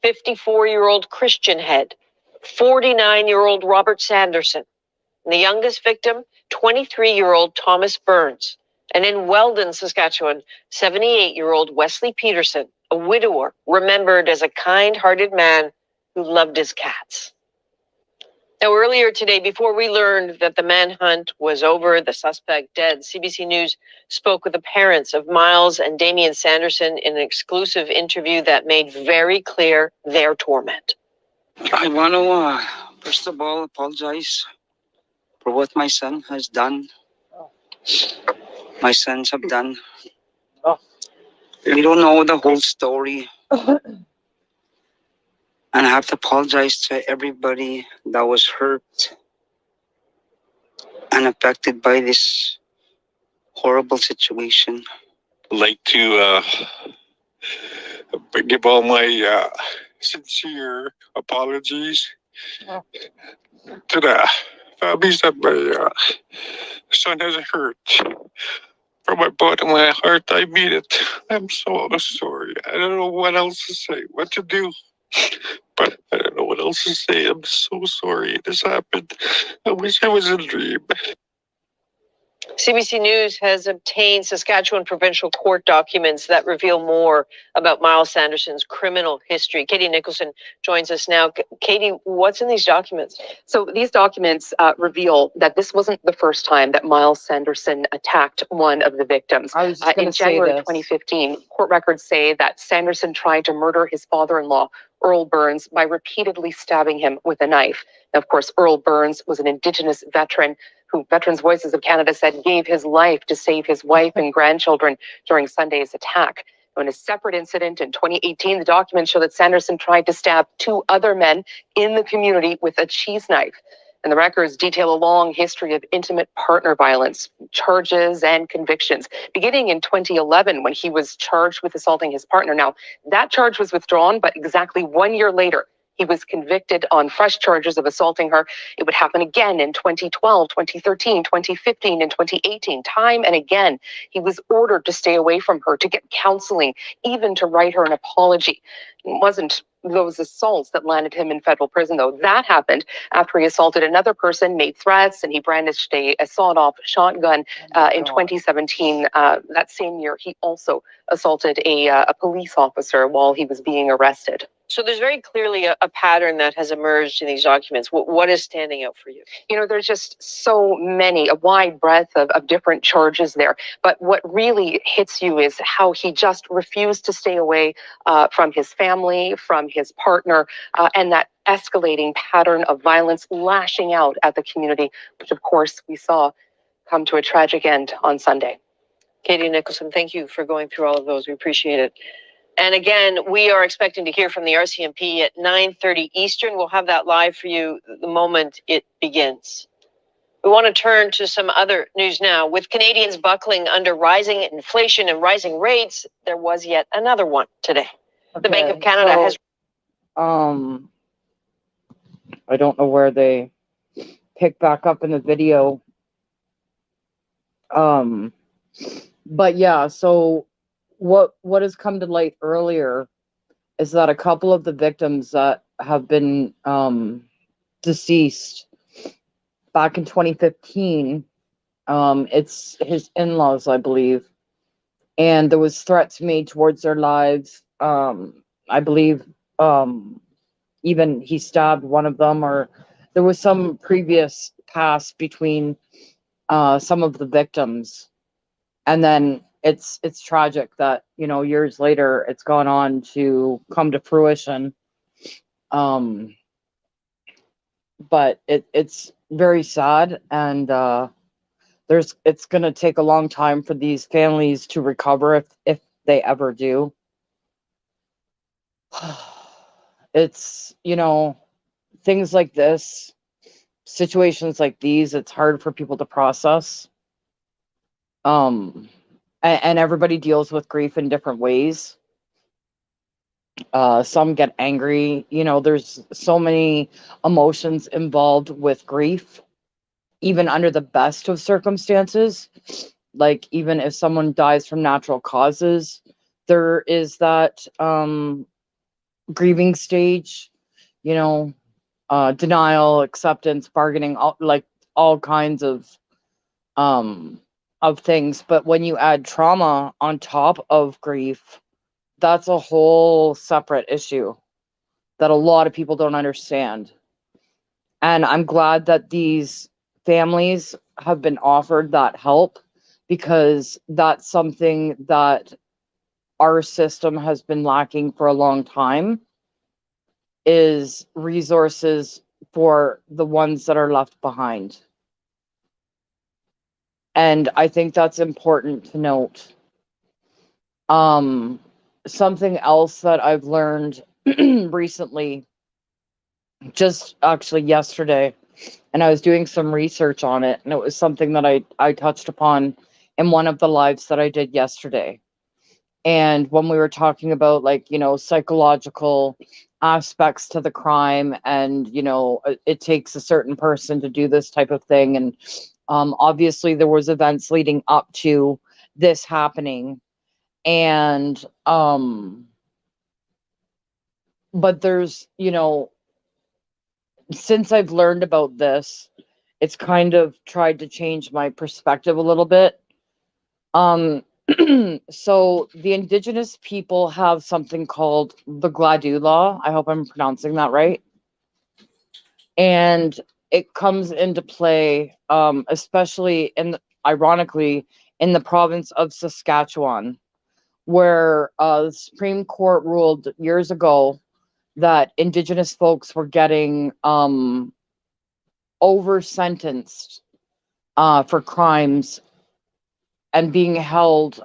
54-year-old Christian Head. 49-year-old Robert Sanderson. And the youngest victim, 23-year-old Thomas Burns. And in Weldon, Saskatchewan, 78-year-old Wesley Peterson, a widower, remembered as a kind-hearted man who loved his cats. Now, earlier today, before we learned that the manhunt was over, the suspect dead, CBC News spoke with the parents of Miles and Damian Sanderson in an exclusive interview that made very clear their torment. I want to, first of all, apologize for what my son has done. My sons have done. We don't know the whole story. And I have to apologize to everybody that was hurt and affected by this horrible situation. I'd like to give all my sincere apologies to the families that my son has hurt. From my bottom of my heart, I mean it. I'm so sorry. I don't know what else to say, what to do. But I don't know what else to say. I'm so sorry this happened. I wish it was a dream. CBC News has obtained Saskatchewan provincial court documents that reveal more about Miles Sanderson's criminal history. Katie Nicholson joins us now. Katie, what's in these documents? So these documents reveal that this wasn't the first time that Miles Sanderson attacked one of the victims. In January 2015, court records say that Sanderson tried to murder his father-in-law, Earl Burns, by repeatedly stabbing him with a knife. Now, of course, Earl Burns was an Indigenous veteran who Veterans Voices of Canada said gave his life to save his wife and grandchildren during Sunday's attack. In a separate incident in 2018, the documents show that Sanderson tried to stab 2 other men in the community with a cheese knife. And the records detail a long history of intimate partner violence, charges and convictions, beginning in 2011 when he was charged with assaulting his partner. Now, that charge was withdrawn, but exactly 1 year later, he was convicted on fresh charges of assaulting her. It would happen again in 2012, 2013, 2015, and 2018. Time and again, he was ordered to stay away from her, to get counseling, even to write her an apology. It wasn't those assaults that landed him in federal prison, though. That happened after he assaulted another person, made threats, and he brandished a sawed-off shotgun in 2017. That same year, he also assaulted a police officer while he was being arrested. So there's very clearly a pattern that has emerged in these documents. What is standing out for you? You know, there's just so many, a wide breadth of different charges there. But what really hits you is how he just refused to stay away from his family, from his partner, and that escalating pattern of violence, lashing out at the community, which of course we saw come to a tragic end on Sunday. Katie Nicholson, thank you for going through all of those. We appreciate it. And again, we are expecting to hear from the RCMP at 9:30 Eastern. We'll have that live for you the moment it begins. We want to turn to some other news now. With Canadians buckling under rising inflation and rising rates, there was yet another one today. The Bank of Canada has... I don't know where they pick back up in the video. But yeah, so what has come to light earlier is that a couple of the victims that have been deceased back in 2015, it's his in-laws, I believe, and there was threats made towards their lives. I believe even he stabbed one of them, or there was some previous past between some of the victims. And then it's tragic that, you know, years later it's gone on to come to fruition. But it's very sad, and it's going to take a long time for these families to recover if they ever do. It's, you know, things like this, situations like these, it's hard for people to process. And everybody deals with grief in different ways. Some get angry. You know, there's so many emotions involved with grief, even under the best of circumstances. Like, even if someone dies from natural causes, there is that grieving stage, you know, denial, acceptance, bargaining, all kinds of of things, but when you add trauma on top of grief, that's a whole separate issue that a lot of people don't understand. And I'm glad that these families have been offered that help, because that's something that our system has been lacking for a long time, is resources for the ones that are left behind. And I think that's important to note. Something else that I've learned recently, just actually yesterday, and I was doing some research on it, and it was something that I touched upon in one of the lives that I did yesterday. And when we were talking about, like, you know, psychological aspects to the crime, and, you know, it takes a certain person to do this type of thing. And obviously there was events leading up to this happening. And but there's, you know, since I've learned about this, it's kind of tried to change my perspective a little bit. So the Indigenous people have something called the Gladue Law. I hope I'm pronouncing that right. And it comes into play, especially ironically, in the province of Saskatchewan, where the Supreme Court ruled years ago that Indigenous folks were getting over sentenced for crimes and being held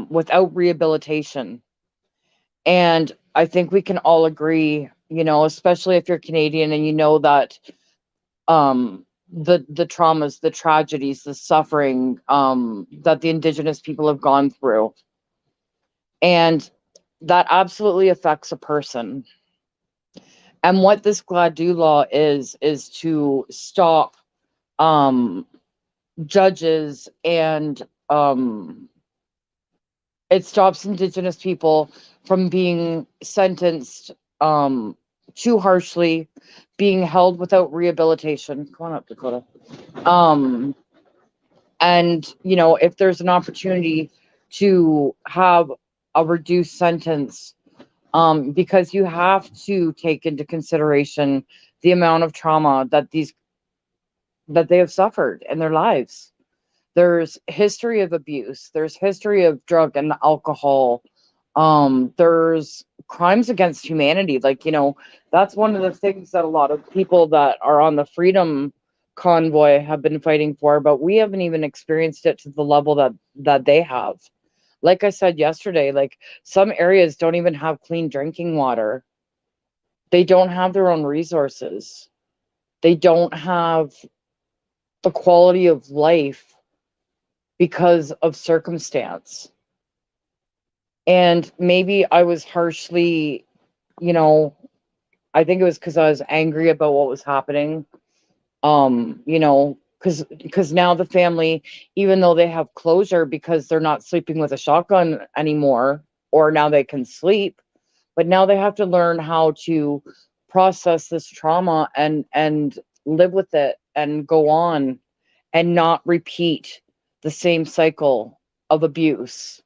without rehabilitation. And I think we can all agree, you know, especially if you're Canadian and you know that the traumas, the tragedies, the suffering that the Indigenous people have gone through. And that absolutely affects a person. And what this Gladue Law is to stop judges and it stops Indigenous people from being sentenced too harshly, being held without rehabilitation. Come on up, Dakota. And, you know, if there's an opportunity to have a reduced sentence, because you have to take into consideration the amount of trauma that they have suffered in their lives. There's history of abuse, there's history of drug and alcohol, there's crimes against humanity. Like, you know, that's one of the things that a lot of people that are on the freedom convoy have been fighting for, but we haven't even experienced it to the level that they have. Like I said yesterday, like, some areas don't even have clean drinking water. They don't have their own resources. They don't have the quality of life because of circumstance. And maybe I was harshly, you know, I think it was because I was angry about what was happening. You know, because now the family, even though they have closure because they're not sleeping with a shotgun anymore, or now they can sleep, but now they have to learn how to process this trauma and live with it and go on and not repeat the same cycle of abuse.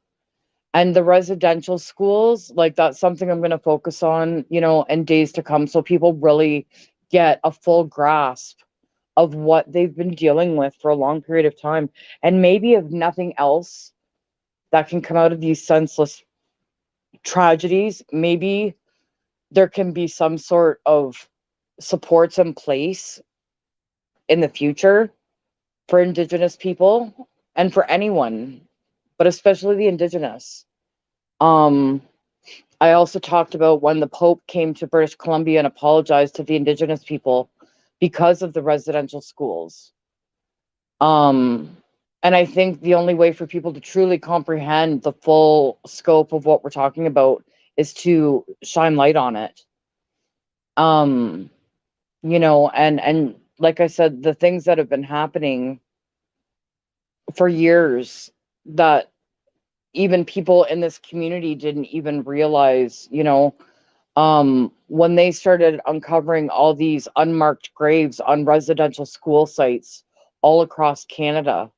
And the residential schools, like, that's something I'm going to focus on, you know, in days to come, so people really get a full grasp of what they've been dealing with for a long period of time. And maybe if nothing else that can come out of these senseless tragedies, maybe there can be some sort of supports in place in the future for Indigenous people and for anyone, but especially the Indigenous. I also talked about when the Pope came to British Columbia and apologized to the Indigenous people because of the residential schools. And I think the only way for people to truly comprehend the full scope of what we're talking about is to shine light on it. You know, and like I said, the things that have been happening for years that even people in this community didn't even realize, you know, when they started uncovering all these unmarked graves on residential school sites all across Canada,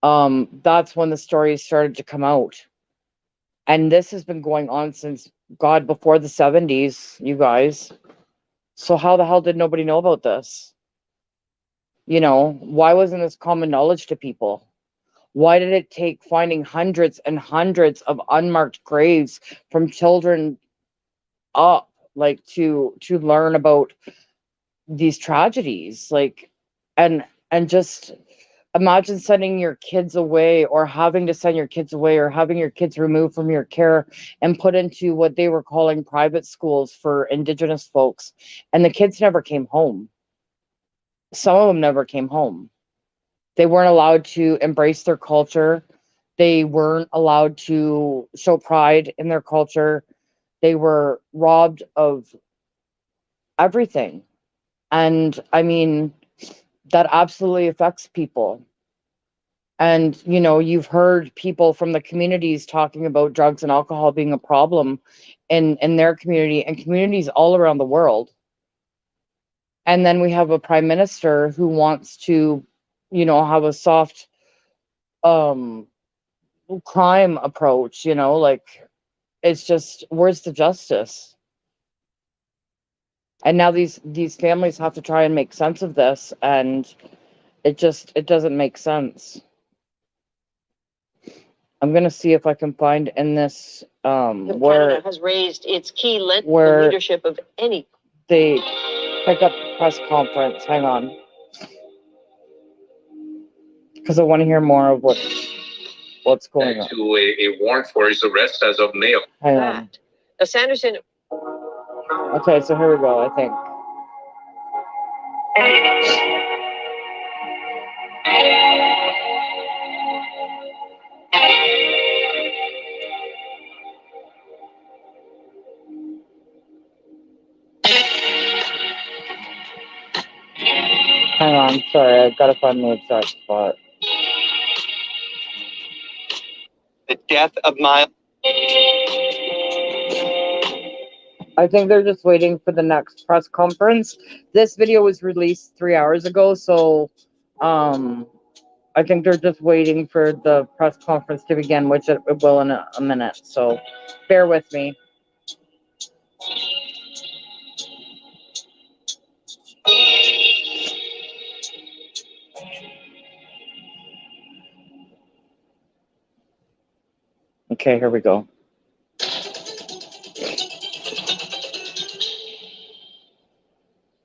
that's when the stories started to come out. And this has been going on since, God, before the 70s, you guys. So how the hell did nobody know about this? You know, why wasn't this common knowledge to people? Why did it take finding hundreds and hundreds of unmarked graves from children up, like, to learn about these tragedies? Like, and just imagine sending your kids away, or having to send your kids away, or having your kids removed from your care and put into what they were calling private schools for Indigenous folks, and the kids never came home. Some of them never came home. They weren't allowed to embrace their culture. They weren't allowed to show pride in their culture. They were robbed of everything. And I mean, that absolutely affects people. And, you know, you've heard people from the communities talking about drugs and alcohol being a problem in their community and communities all around the world. And then we have a prime minister who wants to, you know, have a soft crime approach, you know, like, it's just, where's the justice? And now these families have to try and make sense of this, and it doesn't make sense. I'm gonna see if I can find in this where Canada has raised its key length the where leadership of any. they pick up the press conference. Hang on, because I want to hear more of what's going on. To a warrant for his arrest as of May. Hang on. Now, Sanderson. Okay, so here we go, I think. Hang on, sorry, I've got to find the exact spot. The death of Miles. I think they're just waiting for the next press conference. This video was released 3 hours ago, so I think they're just waiting for the press conference to begin, which it will in a minute. So bear with me. Okay, here we go.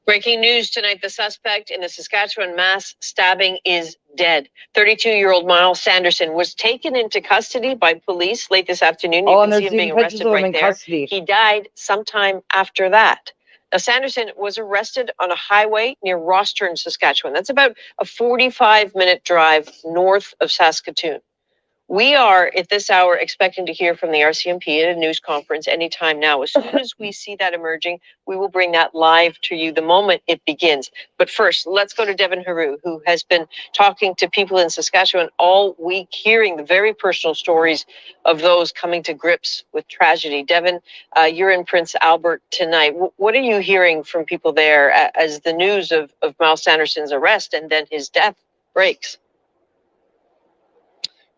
Breaking news tonight, the suspect in the Saskatchewan mass stabbing is dead. 32-year-old Miles Sanderson was taken into custody by police late this afternoon. You can see him being arrested right there. He died sometime after that. Now, Sanderson was arrested on a highway near Rostern, Saskatchewan. That's about a 45-minute drive north of Saskatoon. We are, at this hour, expecting to hear from the RCMP at a news conference anytime now. As soon as we see that emerging, we will bring that live to you the moment it begins. But first, let's go to Devin Heroux, who has been talking to people in Saskatchewan all week, hearing the very personal stories of those coming to grips with tragedy. Devin, you're in Prince Albert tonight. What are you hearing from people there as the news of Miles Sanderson's arrest and then his death breaks?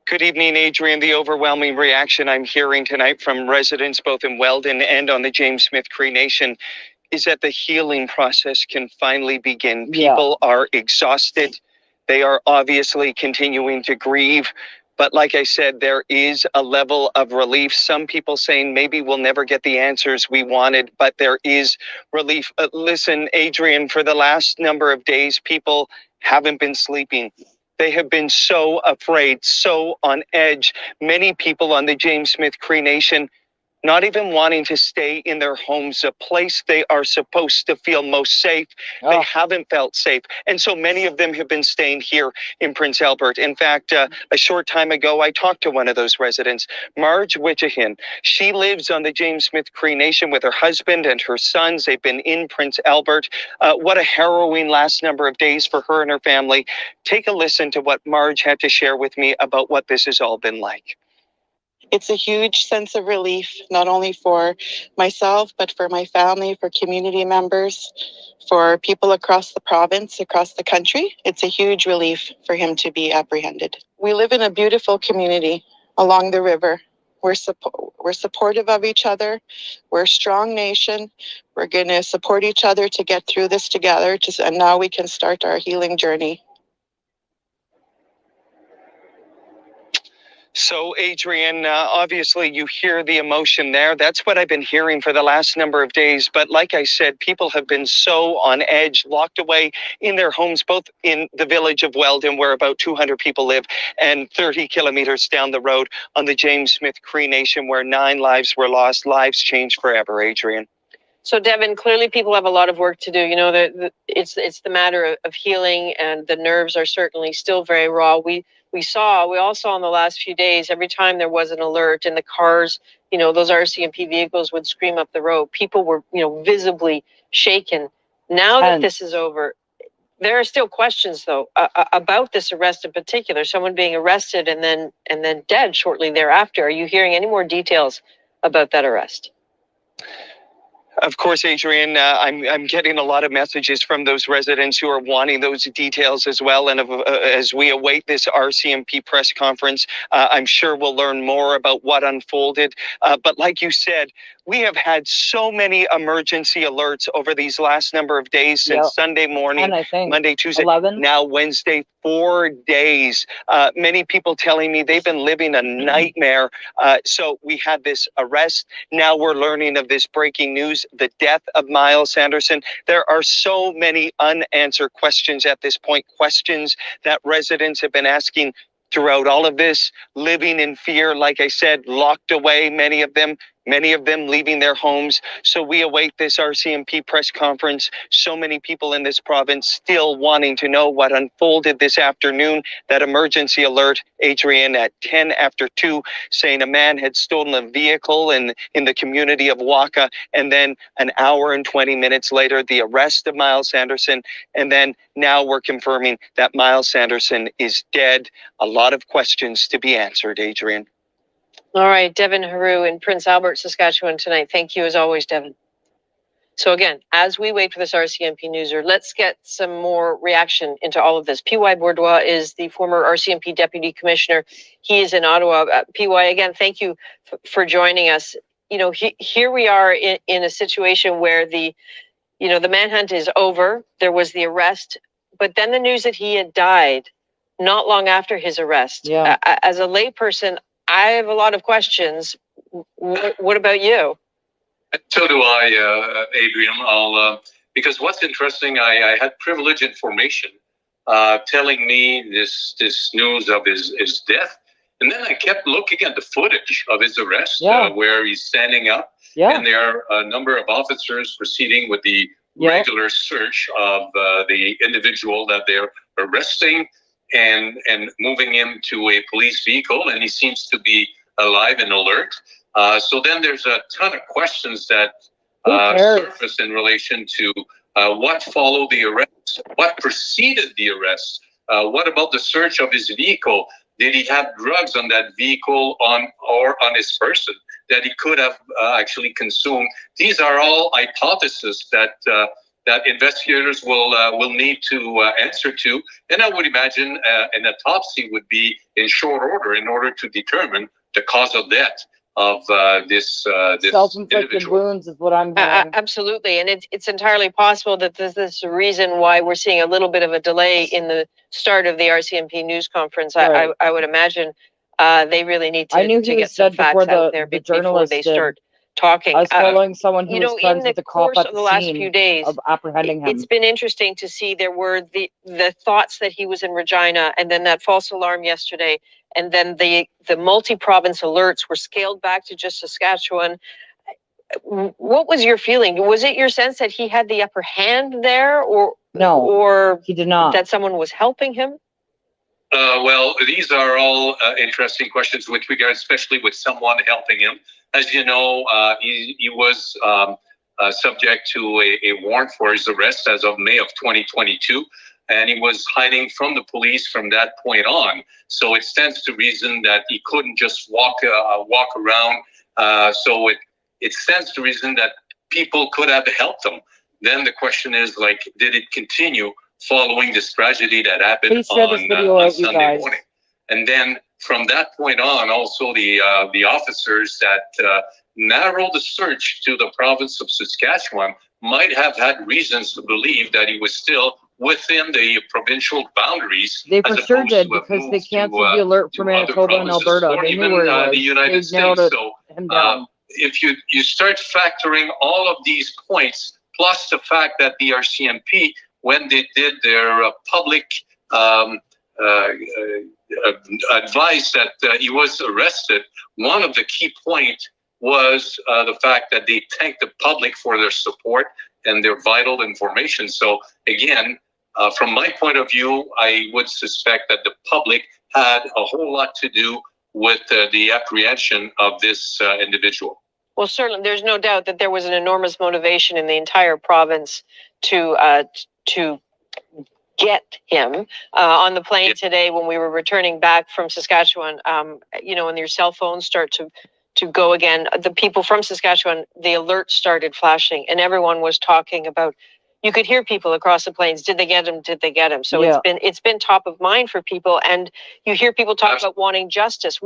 Good evening, Adrian. The overwhelming reaction I'm hearing tonight from residents both in Weldon and on the James Smith Cree Nation is that the healing process can finally begin. People are exhausted. They are obviously continuing to grieve. But like I said, there is a level of relief. Some people saying maybe we'll never get the answers we wanted, but there is relief. Listen, Adrian, for the last number of days, people haven't been sleeping. They have been so afraid, so on edge. Many people on the James Smith Cree Nation not even wanting to stay in their homes, a place they are supposed to feel most safe. They haven't felt safe. And so many of them have been staying here in Prince Albert. In fact, a short time ago, I talked to one of those residents, Marge Witchahin. She lives on the James Smith Cree Nation with her husband and her sons. They've been in Prince Albert. What a harrowing last number of days for her and her family. Take a listen to what Marge had to share with me about what this has all been like. It's a huge sense of relief, not only for myself, but for my family, for community members, for people across the province, across the country. It's a huge relief for him to be apprehended. We live in a beautiful community along the river. We're supportive of each other. We're a strong nation. We're going to support each other to get through this together. And now we can start our healing journey. So, Adrian, obviously you hear the emotion there. That's what I've been hearing for the last number of days. But like I said, people have been so on edge, locked away in their homes, both in the village of Weldon, where about 200 people live, and 30 kilometers down the road on the James Smith Cree Nation, where 9 lives were lost. Lives changed forever, Adrian. So, Devin, clearly people have a lot of work to do. You know, it's the matter of healing, and the nerves are certainly still very raw. We all saw in the last few days, every time there was an alert in the cars, you know, those RCMP vehicles would scream up the road. People were, you know, visibly shaken. Now that this is over, there are still questions, though, about this arrest in particular. Someone being arrested and then dead shortly thereafter. Are you hearing any more details about that arrest? Of course, Adrian, I'm getting a lot of messages from those residents who are wanting those details as well. And as we await this RCMP press conference, I'm sure we'll learn more about what unfolded. But like you said, we have had so many emergency alerts over these last number of days since Sunday morning, Monday, Tuesday, 11. now Wednesday, 4 days. Many people telling me they've been living a nightmare. So we had this arrest. Now we're learning of this breaking news, the death of Miles Sanderson. There are so many unanswered questions at this point, questions that residents have been asking throughout all of this, living in fear, like I said, locked away, many of them leaving their homes. So we await this RCMP press conference. So many people in this province still wanting to know what unfolded this afternoon. That emergency alert, Adrian, at 10 after 2, saying a man had stolen a vehicle in the community of Waka. And then an hour and 20 minutes later, the arrest of Miles Sanderson. And then now we're confirming that Miles Sanderson is dead. A lot of questions to be answered, Adrian. All right, Devin Heroux in Prince Albert, Saskatchewan tonight. Thank you as always, Devin. So again, as we wait for this RCMP newser, let's get some more reaction into all of this. PY Bourdois is the former RCMP Deputy Commissioner. He is in Ottawa. PY, again, thank you for joining us. You know, here we are in a situation where the manhunt is over. There was the arrest, but then the news that he had died not long after his arrest. Yeah. As a layperson, I have a lot of questions. What about you? So do I, Adrian. Because what's interesting, I had privileged information telling me this news of his death. And then I kept looking at the footage of his arrest, where he's standing up. Yeah. And there are a number of officers proceeding with the regular search of the individual that they're arresting and moving him to a police vehicle. And he seems to be alive and alert. So then there's a ton of questions that surface in relation to what followed the arrest, what preceded the arrest, what about the search of his vehicle? Did he have drugs on that vehicle or on his person that he could have actually consumed? These are all hypotheses that investigators will need to answer to, and I would imagine an autopsy would be in short order in order to determine the cause of death of this self-inflicted individual. wounds is what I'm hearing. Absolutely, and it's entirely possible that this is the reason why we're seeing a little bit of a delay in the start of the RCMP news conference. Right. I would imagine they really need to, I knew he get was some dead facts before out the there before journalist they did. start talking. I was following someone who you was know, friends in with the the cop course at of the the last scene few days of apprehending him. It's been interesting to see there were the thoughts that he was in Regina, and then that false alarm yesterday, and then the multi-province alerts were scaled back to just Saskatchewan. What was your feeling? Was it your sense that he had the upper hand there, or he did not, that someone was helping him? Well, these are all interesting questions with regard, especially with someone helping him. As you know, he was subject to a warrant for his arrest as of May of 2022. and he was hiding from the police from that point on. So it stands to reason that he couldn't just walk around. So it stands to reason that people could have helped him. Then the question is, like, did it continue following this tragedy that happened Please share this video on out, you Sunday guys. morning? And then from that point on, also the officers that narrowed the search to the province of Saskatchewan might have had reasons to believe that he was still within the provincial boundaries. They for as sure opposed did to have because they moved canceled to, the alert for to other Manitoba and provinces Alberta. or They even knew where he was. the United They narrowed States. it, So him down. if you start factoring all of these points, plus the fact that the RCMP, when they did their public advice that he was arrested, one of the key points was the fact that they thanked the public for their support and their vital information. So again, from my point of view, I would suspect that the public had a whole lot to do with the apprehension of this individual. Well, certainly, there's no doubt that there was an enormous motivation in the entire province to get him on the plane today when we were returning back from Saskatchewan. When your cell phones start to go again, the people from Saskatchewan, the alerts started flashing, and everyone was talking about. You could hear people across the plains. Did they get him? Did they get him? So Yeah. it's been top of mind for people, and you hear people talk about wanting justice.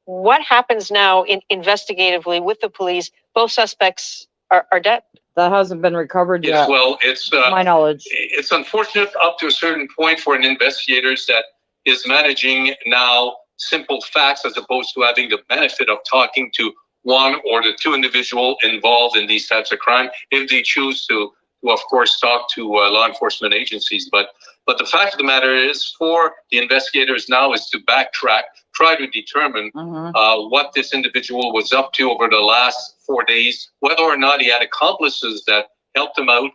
What happens now investigatively with the police? Both suspects are dead. That hasn't been recovered Yes, yet. well, it's my knowledge. It's unfortunate up to a certain point for an investigator that is managing now simple facts as opposed to having the benefit of talking to one or the two individuals involved in these types of crime, if they choose to of course talk to law enforcement agencies. But the fact of the matter is, for the investigators now is to backtrack, try to determine what this individual was up to over the last 4 days, whether or not he had accomplices that helped him out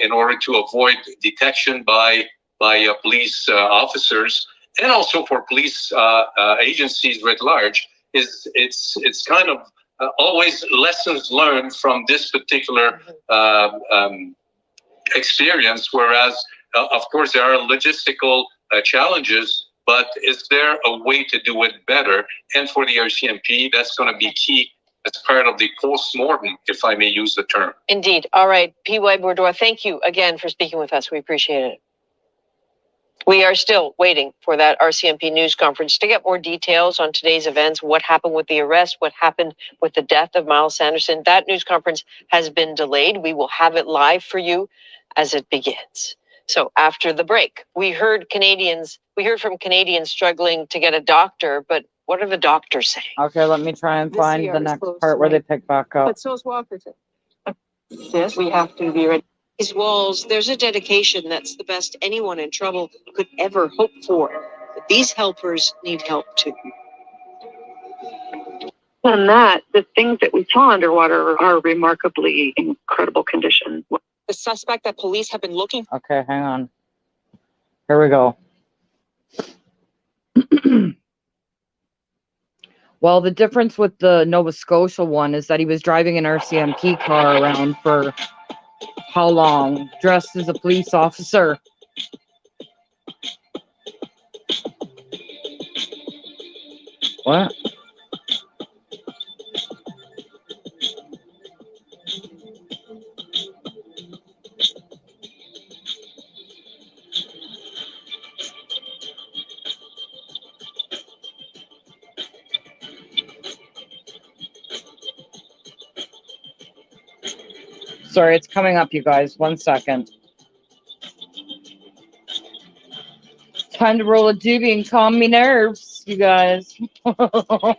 in order to avoid detection by police officers, and also for police agencies writ large. It's kind of always lessons learned from this particular experience, whereas of course there are logistical challenges, but is there a way to do it better? And for the RCMP, that's going to be key as part of the post-mortem, if I may use the term. Indeed. All right, P.Y. Bourdois, thank you again for speaking with us. We appreciate it. We are still waiting for that RCMP news conference to get more details on today's events, what happened with the arrest, what happened with the death of Miles Sanderson. That news conference has been delayed. We will have it live for you as it begins. So after the break, we heard from Canadians struggling to get a doctor, but what are the doctors saying? Okay, let me try and The find CR the is next closed part where they tonight. pick back up. But so is Walkerton. Yes, we have to be ready. These walls, there's a dedication that's the best anyone in trouble could ever hope for. But these helpers need help too. And that, the things that we saw underwater are remarkably incredible condition. The suspect that police have been looking Okay, hang on. Here we go. Well, the difference with the Nova Scotia one is that he was driving an RCMP car around for how long, dressed as a police officer. What? Sorry, it's coming up, you guys. 1 second. Time to roll a doobie and calm me nerves, you guys. I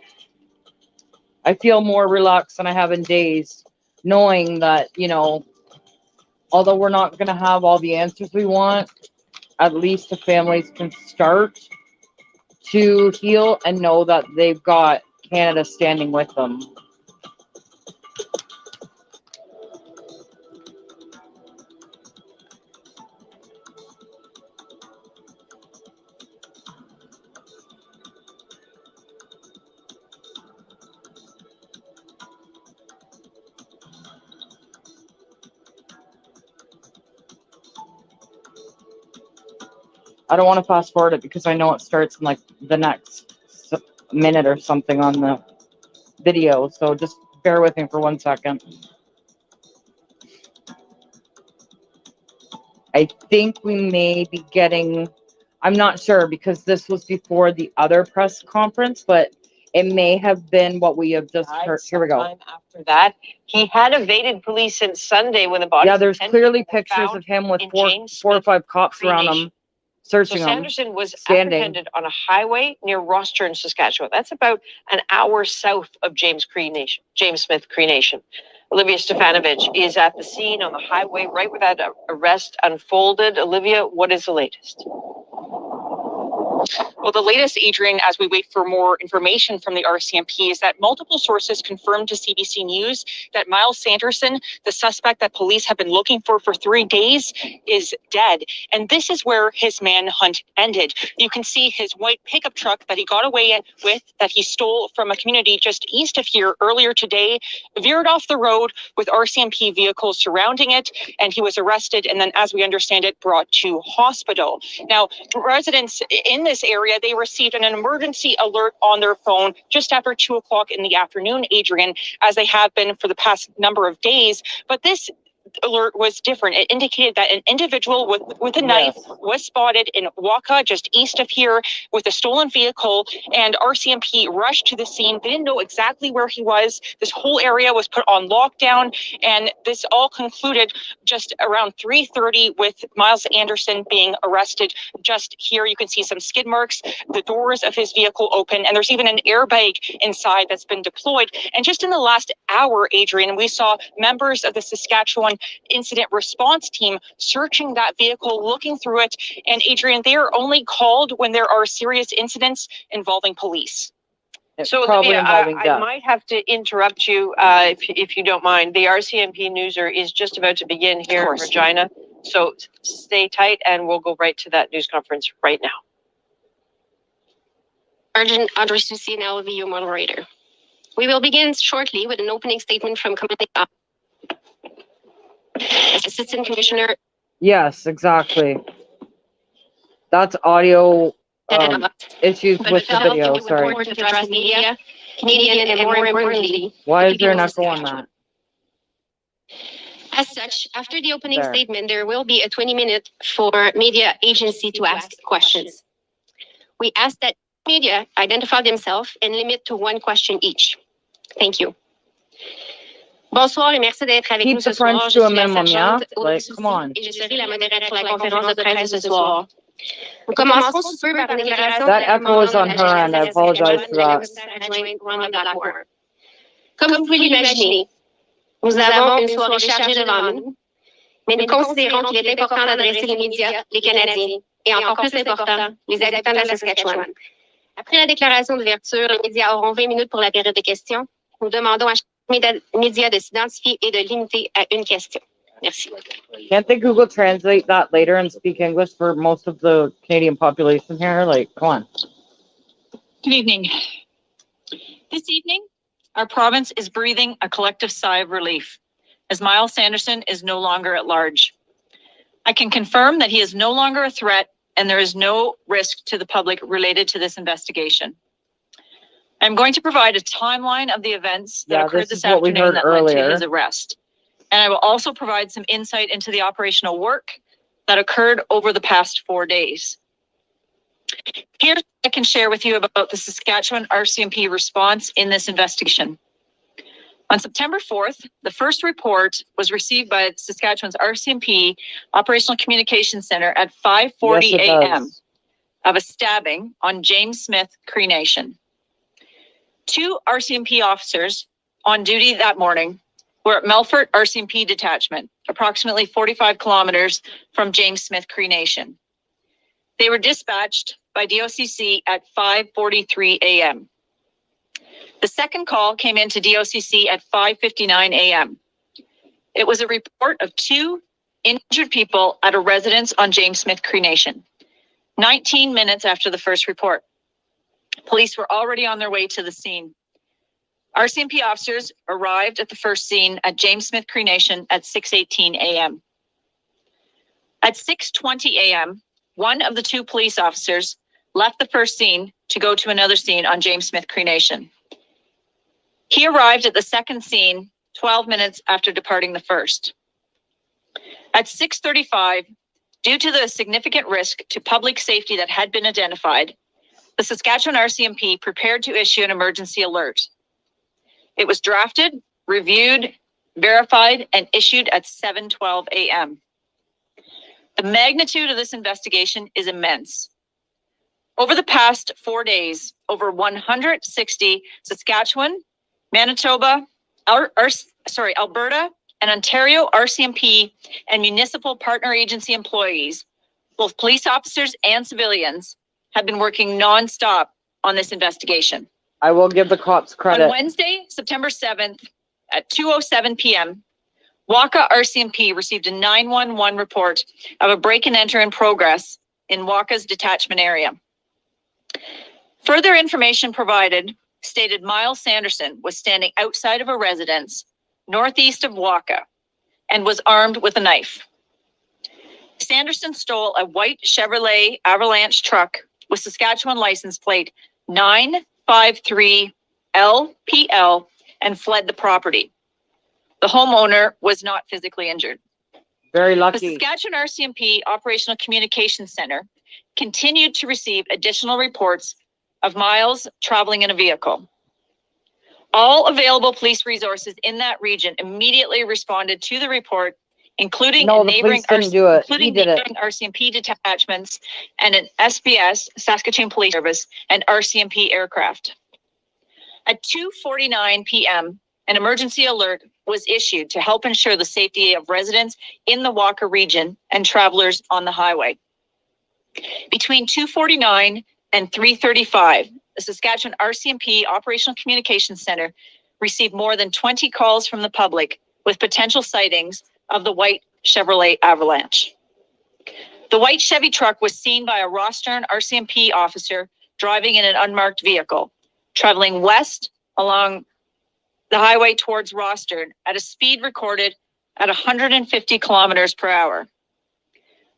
feel more relaxed than I have in days, knowing that, although we're not going to have all the answers we want, at least the families can start to heal and know that they've got Canada standing with them. I don't want to fast forward it because I know it starts in like the next minute or something on the video. So just bear with me for 1 second. I think we may be getting, I'm not sure because this was before the other press conference, but it may have been what we have just heard. Here we go. After that, he had evaded police since Sunday when the body. Yeah, there's clearly pictures of him with four or five cops around him, searching So him. Sanderson was standing. apprehended on a highway near Rosthern, Saskatchewan. That's about an hour south of James Smith Cree Nation. Olivia Stefanovich is at the scene on the highway right where that arrest unfolded. Olivia, what is the latest? Well, the latest, Adrian, as we wait for more information from the RCMP, is that multiple sources confirmed to CBC News that Miles Sanderson, the suspect that police have been looking for 3 days, is dead. And this is where his manhunt ended. You can see his white pickup truck that he got away with, that he stole from a community just east of here earlier today, veered off the road with RCMP vehicles surrounding it, and he was arrested and then, as we understand it, brought to hospital. Now, residents in this area, they received an emergency alert on their phone just after 2 o'clock in the afternoon, Adrian, as they have been for the past number of days. But this alert was different. It indicated that an individual with a knife was spotted in Waka, just east of here, with a stolen vehicle, and RCMP rushed to the scene. They didn't know exactly where he was. This whole area was put on lockdown, and this all concluded just around 3:30 with Miles Anderson being arrested. Just here, you can see some skid marks, the doors of his vehicle open, and there's even an airbag inside that's been deployed. And just in the last hour, Adrian, we saw members of the Saskatchewan Incident Response Team searching that vehicle, looking through it. And Adrian, they are only called when there are serious incidents involving police. So probably Olivia, involving I death. might have to interrupt you if you don't mind. The RCMP newser is just about to begin here in Regina. So stay tight and we'll go right to that news conference right now. Sergeant Audrey Soucy, and LVU moderator. We will begin shortly with an opening statement from Commanding Assistant Commissioner. Yes, exactly. That's audio issues with the video. Sorry. To address media, Canadian, and more importantly, Why is there an echo on that? as such, after the opening There. statement, there will be a 20-minute for media agency to ask questions. We ask that media identify themselves and limit to one question each. Thank you. Bonsoir et merci d'être avec Keep nous the ce soir. French Je to a suis la minimum, yeah? sergente Audrey Like, Soucy come on. et je serai la modératrice de la conférence de presse de ce soir. Nous commencerons sous peu par une déclaration That de la echo is on commandante de her la end. I GRC apologize for de la that. commissaire adjointe Rhonda Blackmore. Comme vous pouvez l'imaginer, nous avons une soirée chargée devant nous, mais nous considérons qu'il est important d'adresser les médias, les Canadiens, et encore plus important, les habitants de la Saskatchewan. Après la déclaration d'ouverture, les médias auront 20 minutes pour la période de questions. Nous demandons à chaque média de s'identifier et de limiter à une question. Merci. Can't they Google translate that later and speak English for most of the Canadian population here? Like, come on. Good evening. This evening, our province is breathing a collective sigh of relief as Miles Sanderson is no longer at large. I can confirm that he is no longer a threat and there is no risk to the public related to this investigation. I'm going to provide a timeline of the events that occurred this afternoon that led to his arrest. And I will also provide some insight into the operational work that occurred over the past 4 days. Here's what I can share with you about the Saskatchewan RCMP response in this investigation. On September 4th, the first report was received by Saskatchewan's RCMP Operational Communications Center at 5:40 a.m. of a stabbing on James Smith Cree Nation. 2 RCMP officers on duty that morning were at Melfort RCMP detachment, approximately 45 kilometers from James Smith Cree Nation. They were dispatched by DOCC at 5:43 a.m. The second call came into DOCC at 5:59 a.m. It was a report of 2 injured people at a residence on James Smith Cree Nation. 19 minutes after the first report, police were already on their way to the scene. RCMP officers arrived at the first scene at James Smith Cree Nation at 6:18 a.m. At 6:20 a.m., one of the two police officers left the first scene to go to another scene on James Smith Cree Nation. He arrived at the second scene 12 minutes after departing the first. At 6:35, due to the significant risk to public safety that had been identified, the Saskatchewan RCMP prepared to issue an emergency alert. It was drafted, reviewed, verified, and issued at 7:12 a.m. The magnitude of this investigation is immense. Over the past 4 days, over 160 Saskatchewan, Manitoba, Alberta, and Ontario RCMP and municipal partner agency employees, both police officers and civilians, have been working non-stop on this investigation. I will give the cops credit. On Wednesday, September 7th at 2:07 p.m., Waka RCMP received a 911 report of a break and enter in progress in Waka's detachment area. Further information provided stated Miles Sanderson was standing outside of a residence northeast of Waka and was armed with a knife. Sanderson stole a white Chevrolet Avalanche truck with Saskatchewan license plate 953LPL and fled the property. The homeowner was not physically injured. Very The lucky. Saskatchewan RCMP Operational Communications Center continued to receive additional reports of Miles traveling in a vehicle. All available police resources in that region immediately responded to the report, including No, the neighboring police didn't do it. He including did it. neighboring RCMP detachments and an SBS, Saskatchewan Police Service, and RCMP aircraft. At 2:49 p.m., an emergency alert was issued to help ensure the safety of residents in the Waka region and travelers on the highway. Between 2:49 and 3:35, the Saskatchewan RCMP Operational Communications Center received more than 20 calls from the public with potential sightings of the white Chevrolet Avalanche. The white Chevy truck was seen by a Rostern RCMP officer driving in an unmarked vehicle, traveling west along the highway towards Rostern at a speed recorded at 150 kilometers per hour.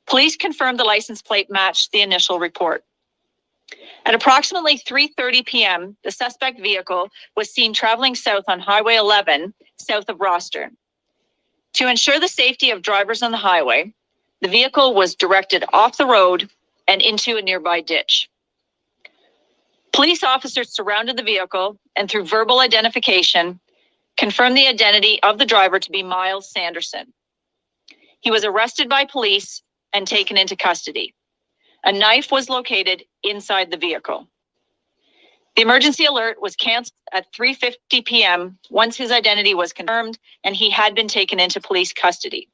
Police confirmed the license plate matched the initial report. At approximately 3:30 p.m., the suspect vehicle was seen traveling south on Highway 11, south of Rostern. To ensure the safety of drivers on the highway, the vehicle was directed off the road and into a nearby ditch. Police officers surrounded the vehicle and through verbal identification, confirmed the identity of the driver to be Miles Sanderson. He was arrested by police and taken into custody. A knife was located inside the vehicle. The emergency alert was canceled at 3:50 p.m. once his identity was confirmed and he had been taken into police custody.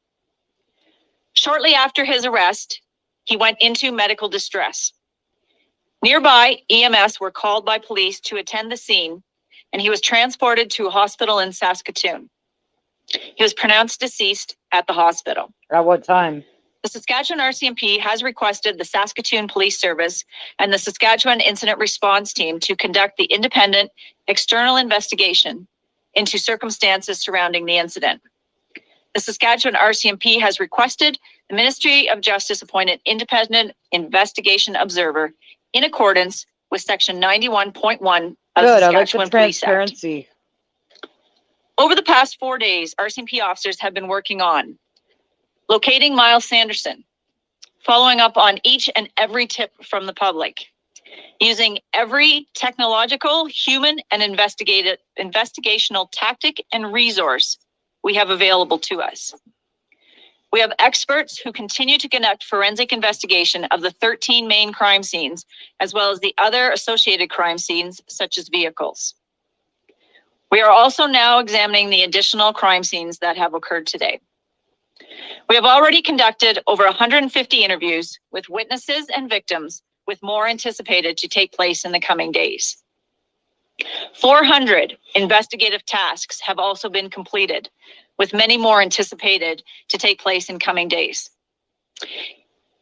Shortly after his arrest, he went into medical distress. Nearby, EMS were called by police to attend the scene, and he was transported to a hospital in Saskatoon. He was pronounced deceased at the hospital. At what time? The Saskatchewan RCMP has requested the Saskatoon Police Service and the Saskatchewan Incident Response Team to conduct the independent external investigation into circumstances surrounding the incident. The Saskatchewan RCMP has requested the Ministry of Justice appoint an independent investigation observer in accordance with Section 91.1 of the Good, I like the Saskatchewan Police Act. transparency. Over the past 4 days, RCMP officers have been working on locating Miles Sanderson, following up on each and every tip from the public, using every technological, human, and investigational tactic and resource we have available to us. We have experts who continue to conduct forensic investigation of the 13 main crime scenes, as well as the other associated crime scenes, such as vehicles. We are also now examining the additional crime scenes that have occurred today. We have already conducted over 150 interviews with witnesses and victims, with more anticipated to take place in the coming days. 400 investigative tasks have also been completed, with many more anticipated to take place in coming days.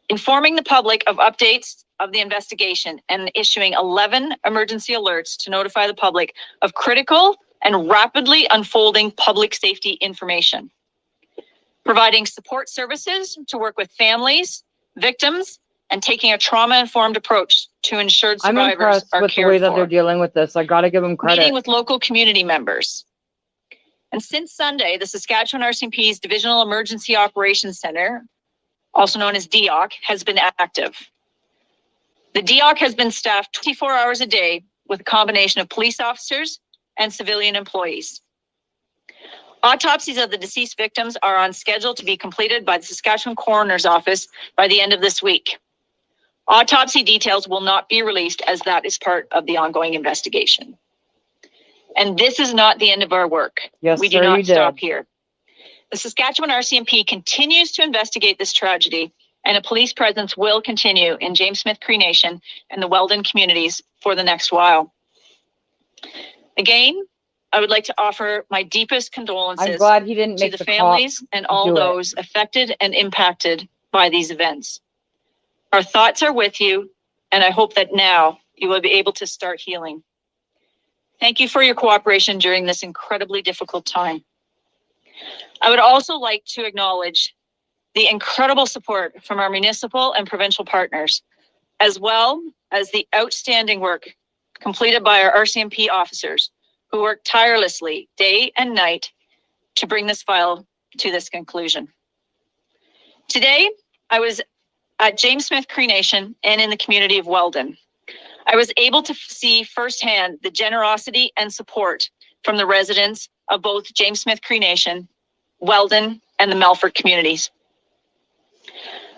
Informing the public of updates of the investigation and issuing 11 emergency alerts to notify the public of critical and rapidly unfolding public safety information. Providing support services to work with families, victims, and taking a trauma-informed approach to ensure I'm survivors impressed are with the way cared that they're for. dealing with this. I gotta give them credit. Meeting with local community members. And since Sunday, the Saskatchewan RCMP's Divisional Emergency Operations Center, also known as DEOC, has been active. The DEOC has been staffed 24 hours a day with a combination of police officers and civilian employees. Autopsies of the deceased victims are on schedule to be completed by the Saskatchewan Coroner's Office by the end of this week. Autopsy details will not be released as that is part of the ongoing investigation. And this is not the end of our work. Yes, we do sir, not you stop did. here. The Saskatchewan RCMP continues to investigate this tragedy, and a police presence will continue in James Smith Cree Nation and the Weldon communities for the next while. Again, I would like to offer my deepest condolences I'm glad he didn't to make the the families cops and all do it. those affected and impacted by these events. Our thoughts are with you, and I hope that now you will be able to start healing. Thank you for your cooperation during this incredibly difficult time. I would also like to acknowledge the incredible support from our municipal and provincial partners, as well as the outstanding work completed by our RCMP officers who work tirelessly day and night to bring this file to this conclusion. Today, I was at James Smith Cree Nation and in the community of Weldon. I was able to see firsthand the generosity and support from the residents of both James Smith Cree Nation, Weldon, and the Melfort communities.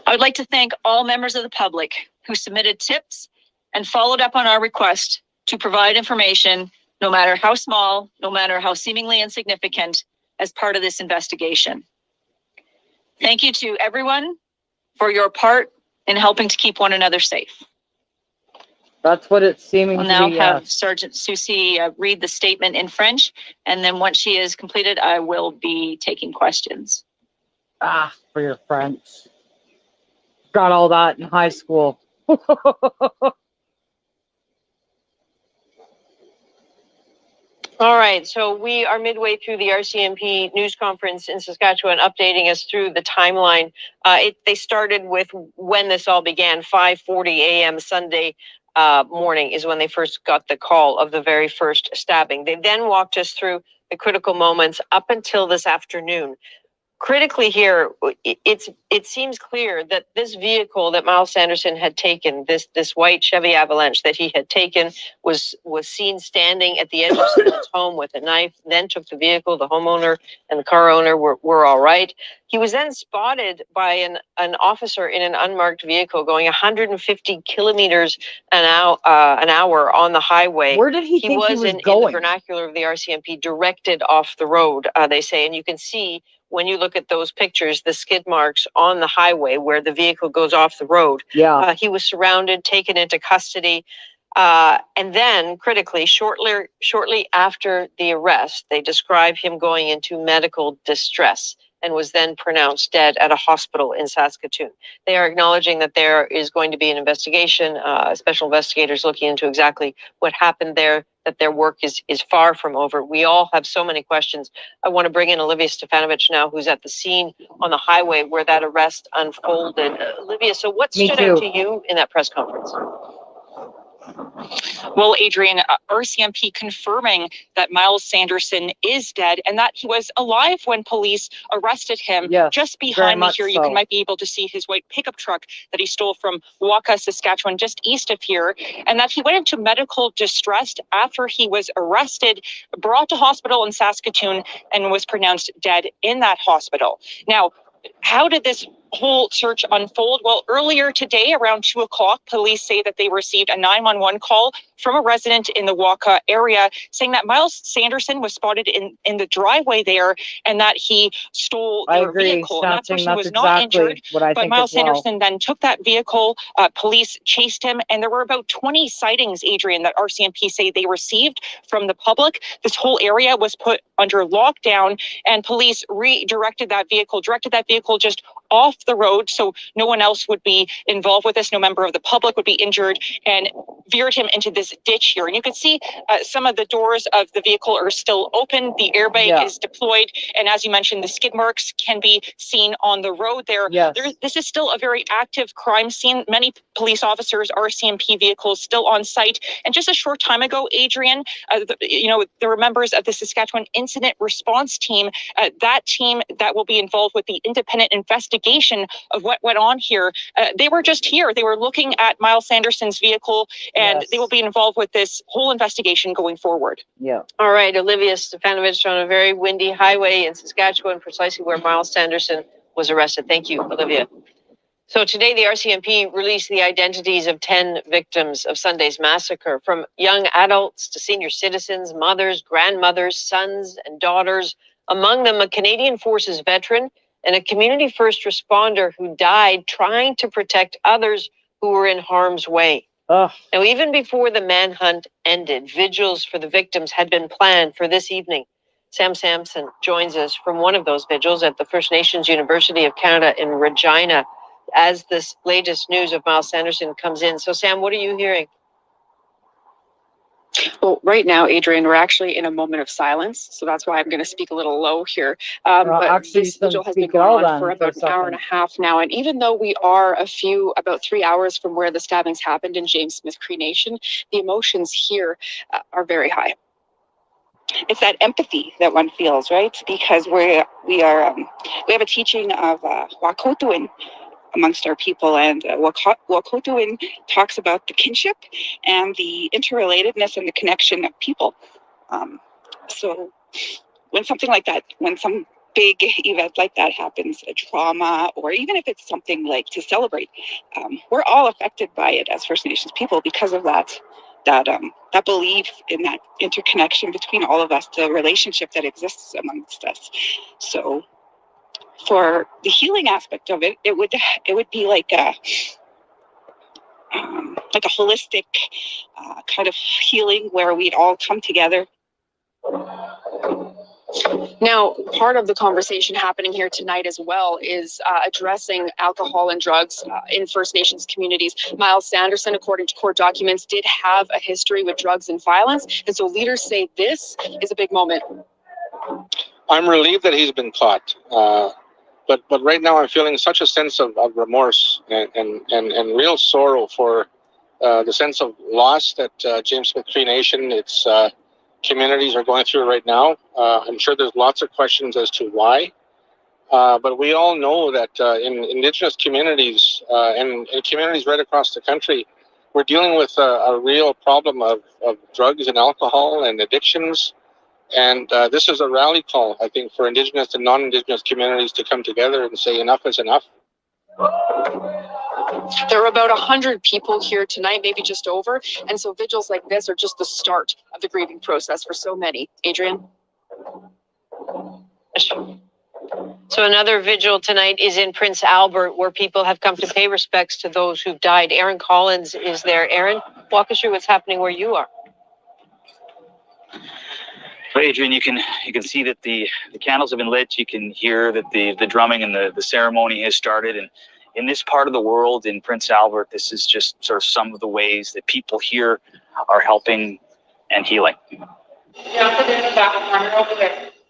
I would like to thank all members of the public who submitted tips and followed up on our request to provide information, no matter how small, no matter how seemingly insignificant, as part of this investigation. Thank you to everyone for your part in helping to keep one another safe. That's what it's seeming We'll to now be. have Sergeant Susie read the statement in French, and then once she is completed, I will be taking questions. Ah, for your French. Got all that in high school. All right, so we are midway through the RCMP news conference in Saskatchewan, updating us through the timeline. They started with when this all began, 5:40 a.m. Sunday morning is when they first got the call of the very first stabbing. They then walked us through the critical moments up until this afternoon. Critically here, it seems clear that this vehicle that Miles Sanderson had taken, this white Chevy Avalanche that he had taken, was seen standing at the edge of someone's home with a knife, then took the vehicle. The homeowner and the car owner were all right. He was then spotted by an officer in an unmarked vehicle going 150 kilometers an hour on the highway. Where did he think he was in going? the vernacular of the RCMP, directed off the road, they say, and you can see when you look at those pictures, the skid marks on the highway where the vehicle goes off the road. Yeah. He was surrounded, taken into custody. And then critically, shortly after the arrest, they describe him going into medical distress and was then pronounced dead at a hospital in Saskatoon. They are acknowledging that there is going to be an investigation, special investigators looking into exactly what happened there, that their work is far from over. We all have so many questions. I want to bring in Olivia Stefanovic now, who's at the scene on the highway where that arrest unfolded. Olivia, so what stood out to you in that press conference? Well, Adrian, RCMP confirming that Miles Sanderson is dead and that he was alive when police arrested him. Yes, just very behind me much here, so. might be able to see his white pickup truck that he stole from Waka, Saskatchewan, just east of here, and that he went into medical distress after he was arrested, brought to hospital in Saskatoon, and was pronounced dead in that hospital. Now, how did this whole search unfold? Well, earlier today, around 2 o'clock, police say that they received a 911 call from a resident in the Waka area saying that Miles Sanderson was spotted in the driveway there and that he stole their vehicle. And that person was not injured, but Miles Sanderson then took that vehicle. Police chased him, and there were about 20 sightings, Adrian, that RCMP say they received from the public. This whole area was put under lockdown, and police directed that vehicle just off the road so no one else would be involved with this, no member of the public would be injured. And veered him into this ditch here. And you can see some of the doors of the vehicle are still open. The airbag is deployed. And as you mentioned, the skid marks can be seen on the road there. This is still a very active crime scene. Many police officers, RCMP vehicles still on site. And just a short time ago, Adrian, there were members of the Saskatchewan Incident Response Team, that team that will be involved with the independent investigation of what went on here. They were just here. They were looking at Miles Sanderson's vehicle, and they will be involved with this whole investigation going forward. Yeah. All right, Olivia Stefanovich on a very windy highway in Saskatchewan, precisely where Miles Sanderson was arrested. Thank you, Olivia. So today, the RCMP released the identities of 10 victims of Sunday's massacre, from young adults to senior citizens, mothers, grandmothers, sons, and daughters. Among them, a Canadian Forces veteran and a community first responder who died trying to protect others who were in harm's way. Now, even before the manhunt ended, vigils for the victims had been planned for this evening. Sam Sampson joins us from one of those vigils at the First Nations University of Canada in Regina as this latest news of Miles Sanderson comes in. So, Sam, what are you hearing? Well, right now, Adrian, we're actually in a moment of silence, so that's why I'm going to speak a little low here. But this vigil has been going on for about an hour and a half now, and even though we are about 3 hours from where the stabbings happened in James Smith Cree Nation, the emotions here are very high. It's that empathy that one feels, right? Because we have a teaching of Wahkohtowin amongst our people, and Wahkohtowin talks about the kinship and the interrelatedness and the connection of people. So when something like that, when some big event like that happens, a trauma, or even if it's something like to celebrate, we're all affected by it as First Nations people because of that belief in that interconnection between all of us, the relationship that exists amongst us. So for the healing aspect of it, it would be like a holistic kind of healing where we'd all come together. Now, part of the conversation happening here tonight as well is addressing alcohol and drugs in First Nations communities. Miles Sanderson, according to court documents, did have a history with drugs and violence. And so leaders say this is a big moment. I'm relieved that he's been caught. But right now I'm feeling such a sense of remorse and real sorrow for the sense of loss that James Smith Cree Nation, its communities are going through right now. I'm sure there's lots of questions as to why. But we all know that in Indigenous communities and in communities right across the country, we're dealing with a real problem of drugs and alcohol and addictions. And this is a rally call, I think, for Indigenous and non-Indigenous communities to come together and say enough is enough. There are about 100 people here tonight, maybe just over. And so vigils like this are just the start of the grieving process for so many. Adrian? So another vigil tonight is in Prince Albert, where people have come to pay respects to those who've died. Aaron Collins is there. Aaron, walk us through what's happening where you are. So Adrian, you can see that the candles have been lit. You can hear that the drumming and the ceremony has started. And in this part of the world, in Prince Albert, this is just sort of some of the ways that people here are helping and healing.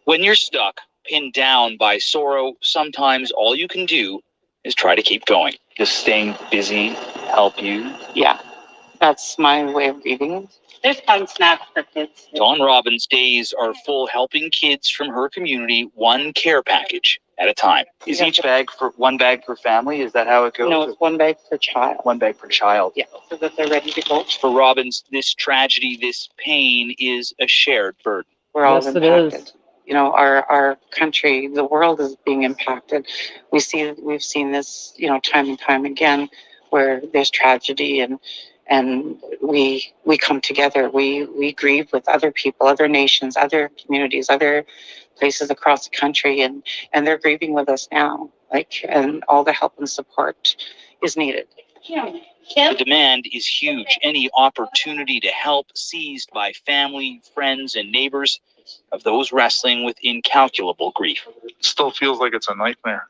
When you're stuck, pinned down by sorrow, sometimes all you can do is try to keep going. Just staying busy help you. Yeah, that's my way of grieving. There's fun snacks for kids. Dawn Robbins' days are full helping kids from her community one care package at a time. Is each bag for one bag per family? Is that how it goes? No, it's one bag per child. One bag per child. Yeah, so that they're ready to go. For Robbins, this tragedy, this pain is a shared burden. We're all impacted. You know, our country, the world is being impacted. We've seen this, time and time again, where there's tragedy and we come together. We grieve with other people, other nations, other communities, other places across the country, and they're grieving with us now. And all the help and support is needed. The demand is huge. Any opportunity to help seized by family, friends, and neighbors of those wrestling with incalculable grief. It still feels like it's a nightmare.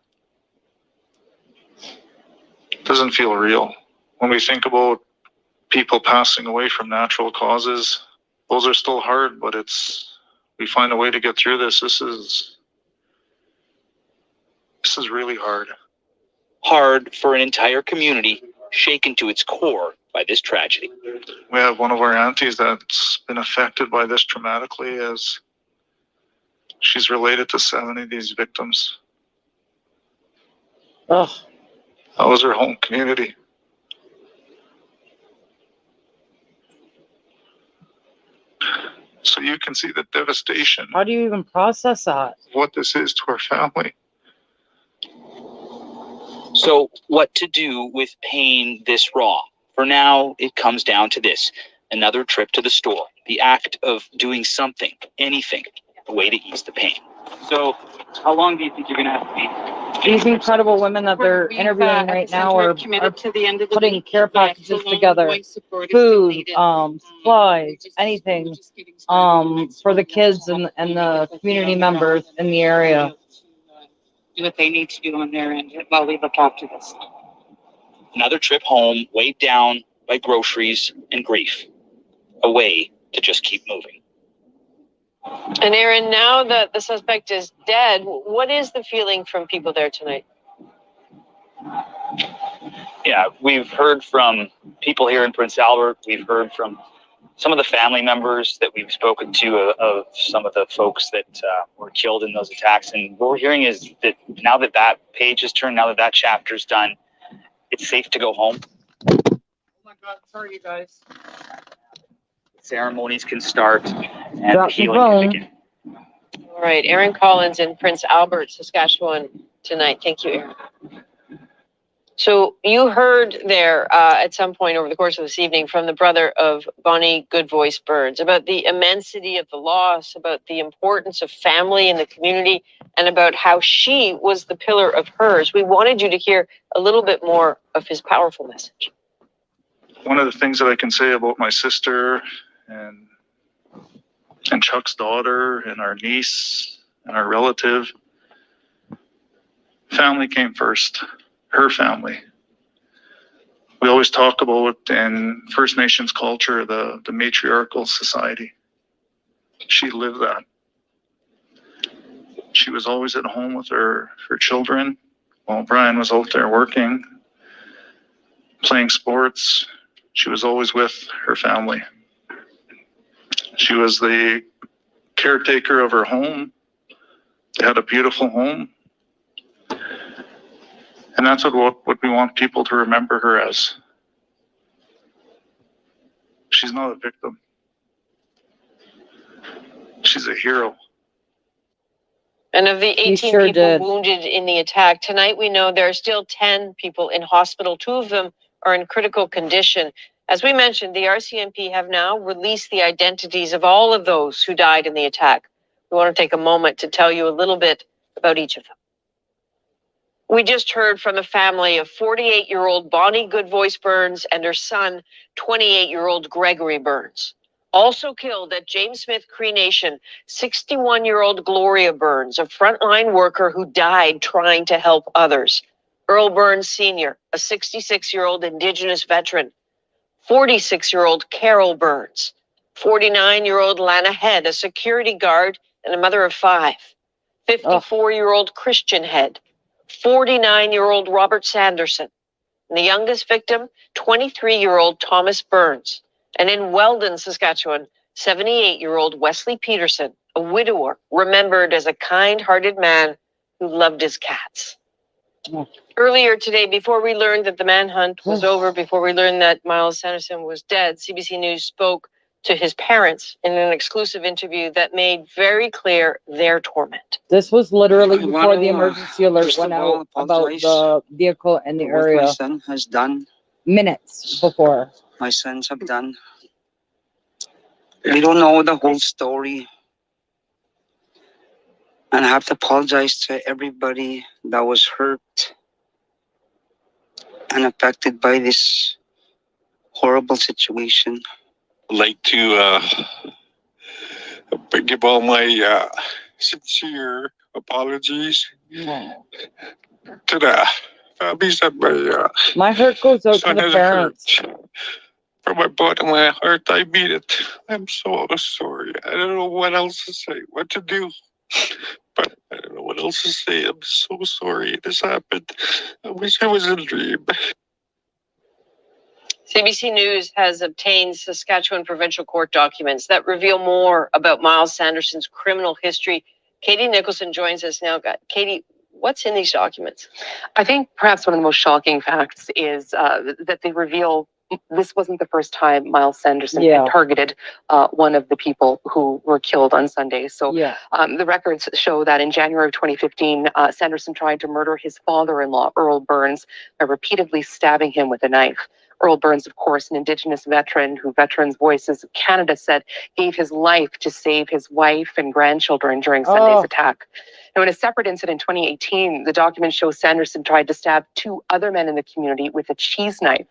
It doesn't feel real. When we think about people passing away from natural causes. Those are still hard, but we find a way to get through this. This is really hard. Hard for an entire community shaken to its core by this tragedy. We have one of our aunties that's been affected by this traumatically, as she's related to 7 of these victims. Ugh. That was her home community. So you can see the devastation, How do you even process that? what this is to our family. So what to do with pain this raw? For now, it comes down to this. Another trip to the store. The act of doing something, anything, a way to ease the pain. So how long do you think you're going to have to be? These incredible women that they're interviewing right now are putting care packages together, food, supplies, anything, for the kids and the community members in the area. Do what they need to do on their end while we look after this. Another trip home, weighed down by groceries and grief. A way to just keep moving. And Aaron, now that the suspect is dead, what is the feeling from people there tonight? Yeah, we've heard from people here in Prince Albert. We've heard from some of the family members that we've spoken to of some of the folks that were killed in those attacks. And what we're hearing is that now that that page is turned, now that that chapter's done, it's safe to go home. Oh my God, sorry you guys. Ceremonies can start and Drop the healing the phone. can begin. All right, Aaron Collins in Prince Albert, Saskatchewan tonight. Thank you, Aaron. So you heard there at some point over the course of this evening from the brother of Bonnie Goodvoice Burns about the immensity of the loss, about the importance of family in the community, and about how she was the pillar of hers. We wanted you to hear a little bit more of his powerful message. One of the things that I can say about my sister and Chuck's daughter and our niece and our relative, family came first. Her family. We always talk about in First Nations culture, the matriarchal society. She lived that. She was always at home with her children while Brian was out there working, playing sports. She was always with her family. She was the caretaker of her home. They had a beautiful home. And that's what we want people to remember her as. She's not a victim. She's a hero. And of the 18 people wounded in the attack, tonight we know there are still 10 people in hospital. 2 of them are in critical condition. As we mentioned, the RCMP have now released the identities of all of those who died in the attack. We want to take a moment to tell you a little bit about each of them. We just heard from the family of 48-year-old Bonnie Goodvoice Burns and her son, 28-year-old Gregory Burns. Also killed at James Smith Cree Nation, 61-year-old Gloria Burns, a frontline worker who died trying to help others. Earl Burns Sr., a 66-year-old Indigenous veteran. 46-year-old Carol Burns. 49-year-old Lana Head, a security guard and a mother of 5. 54-year-old Christian Head. 49-year-old Robert Sanderson. And the youngest victim, 23-year-old Thomas Burns. And in Weldon, Saskatchewan, 78-year-old Wesley Peterson, a widower, remembered as a kind-hearted man who loved his cats. Earlier today, before we learned that the manhunt was over, before we learned that Miles Sanderson was dead, CBC News spoke to his parents in an exclusive interview that made very clear their torment. This was literally before the emergency alert went out about the vehicle in the area. My son has done. Minutes before. My sons have done. We don't know the whole story. And I have to apologize to everybody that was hurt and affected by this horrible situation. I'd like to give all my sincere apologies to the families that my heart goes out to son the has parents. hurt from my bottom of my heart, I mean it. I'm so sorry. I don't know what else to say, what to do. But I don't know what else to say. I'm so sorry this happened. I wish it was a dream. CBC News has obtained Saskatchewan provincial court documents that reveal more about Miles Sanderson's criminal history. Katie Nicholson joins us now. Katie, what's in these documents? I think perhaps one of the most shocking facts is that they reveal this wasn't the first time Miles Sanderson had targeted one of the people who were killed on Sunday. So the records show that in January of 2015, Sanderson tried to murder his father-in-law, Earl Burns, by repeatedly stabbing him with a knife. Earl Burns, of course, an Indigenous veteran who Veterans Voices of Canada said gave his life to save his wife and grandchildren during Sunday's attack. Now, in a separate incident in 2018, the documents show Sanderson tried to stab 2 other men in the community with a cheese knife.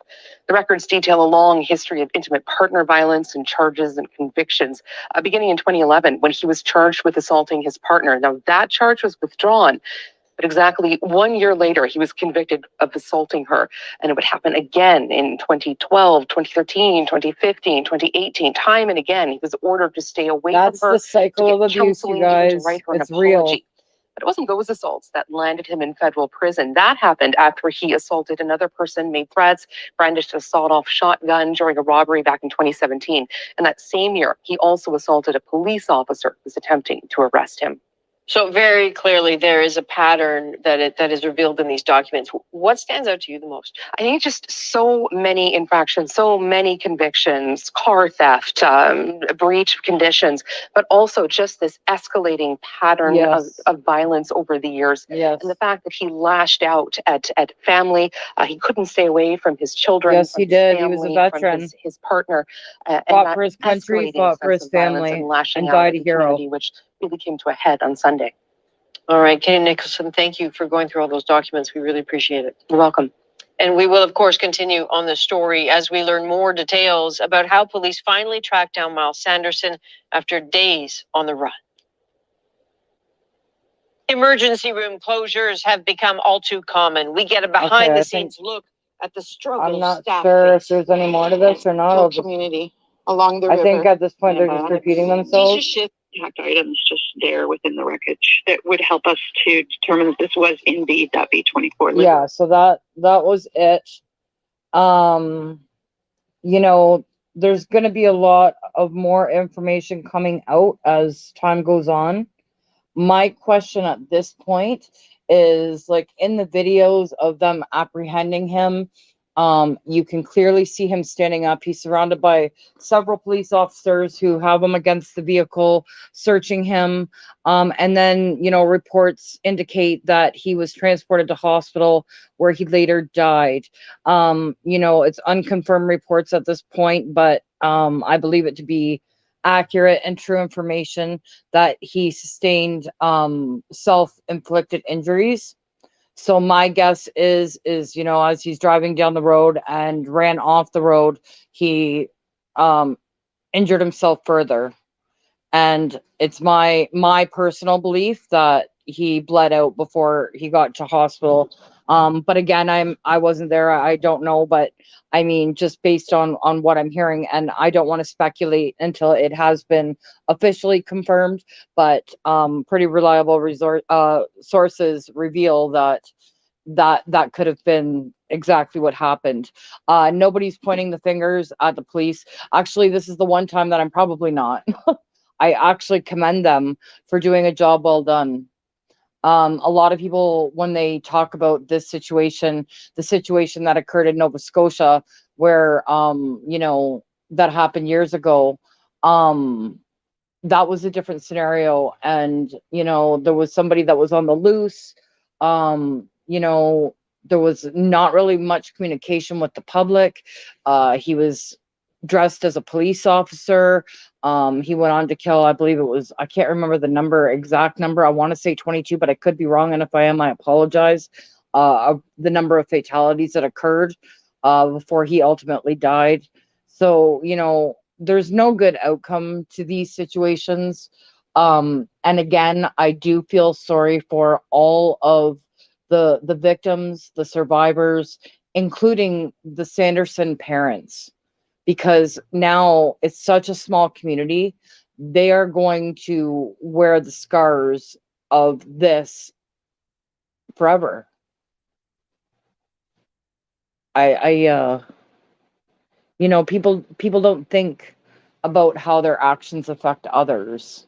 The records detail a long history of intimate partner violence and charges and convictions, beginning in 2011 when he was charged with assaulting his partner. Now, that charge was withdrawn, but exactly 1 year later, he was convicted of assaulting her. And it would happen again in 2012, 2013, 2015, 2018, time and again. He was ordered to stay away from her. That's the cycle of abuse, you guys. It's real. But it wasn't those assaults that landed him in federal prison. That happened after he assaulted another person, made threats, brandished a sawed-off shotgun during a robbery back in 2017. And that same year, he also assaulted a police officer who was attempting to arrest him. So very clearly, there is a pattern that is revealed in these documents. What stands out to you the most? I think just so many infractions, so many convictions, car theft, breach of conditions, but also just this escalating pattern of violence over the years. And the fact that he lashed out at family, he couldn't stay away from his children. Yes, he did. He was a veteran. His partner. Fought for his country, fought for his family, and died a hero. Which really came to a head on Sunday. All right, Katie Nicholson, thank you for going through all those documents. We really appreciate it. You're welcome. And we will, of course, continue on this story as we learn more details about how police finally tracked down Miles Sanderson after days on the run. Emergency room closures have become all too common. We get a behind-the-scenes look at the struggle. I'm not sure if there's any more to this or not. Community along the I river. think at this point they're just repeating themselves. Contact items just there within the wreckage that would help us to determine that this was indeed that B-24. Yeah, so that was it. You know, there's going to be a lot of more information coming out as time goes on. My question at this point is, like, in the videos of them apprehending him, you can clearly see him standing up. He's surrounded by several police officers who have him against the vehicle, searching him. And then, you know, reports indicate that he was transported to hospital where he later died. You know, it's unconfirmed reports at this point, but I believe it to be accurate and true information that he sustained self-inflicted injuries. So my guess is, you know, as he's driving down the road and ran off the road, he injured himself further. And it's my personal belief that he bled out before he got to hospital. But again, I wasn't there. I don't know, but I mean, just based on what I'm hearing, and I don't want to speculate until it has been officially confirmed, but pretty reliable sources reveal that could have been exactly what happened. Nobody's pointing the fingers at the police. Actually, this is the one time that I'm probably not. I actually commend them for doing a job well done. A lot of people, when they talk about this situation, the situation that occurred in Nova Scotia, where, you know, that happened years ago, that was a different scenario. And, you know, there was somebody that was on the loose. You know, there was not really much communication with the public. He was dressed as a police officer. He went on to kill, I believe it was, I can't remember the exact number. I want to say 22, but I could be wrong. And if I am, I apologize. The number of fatalities that occurred before he ultimately died. So, you know, there's no good outcome to these situations. And again, I do feel sorry for all of the victims, the survivors, including the Sanderson parents, because now it's such a small community. They are going to wear the scars of this forever. You know, people don't think about how their actions affect others,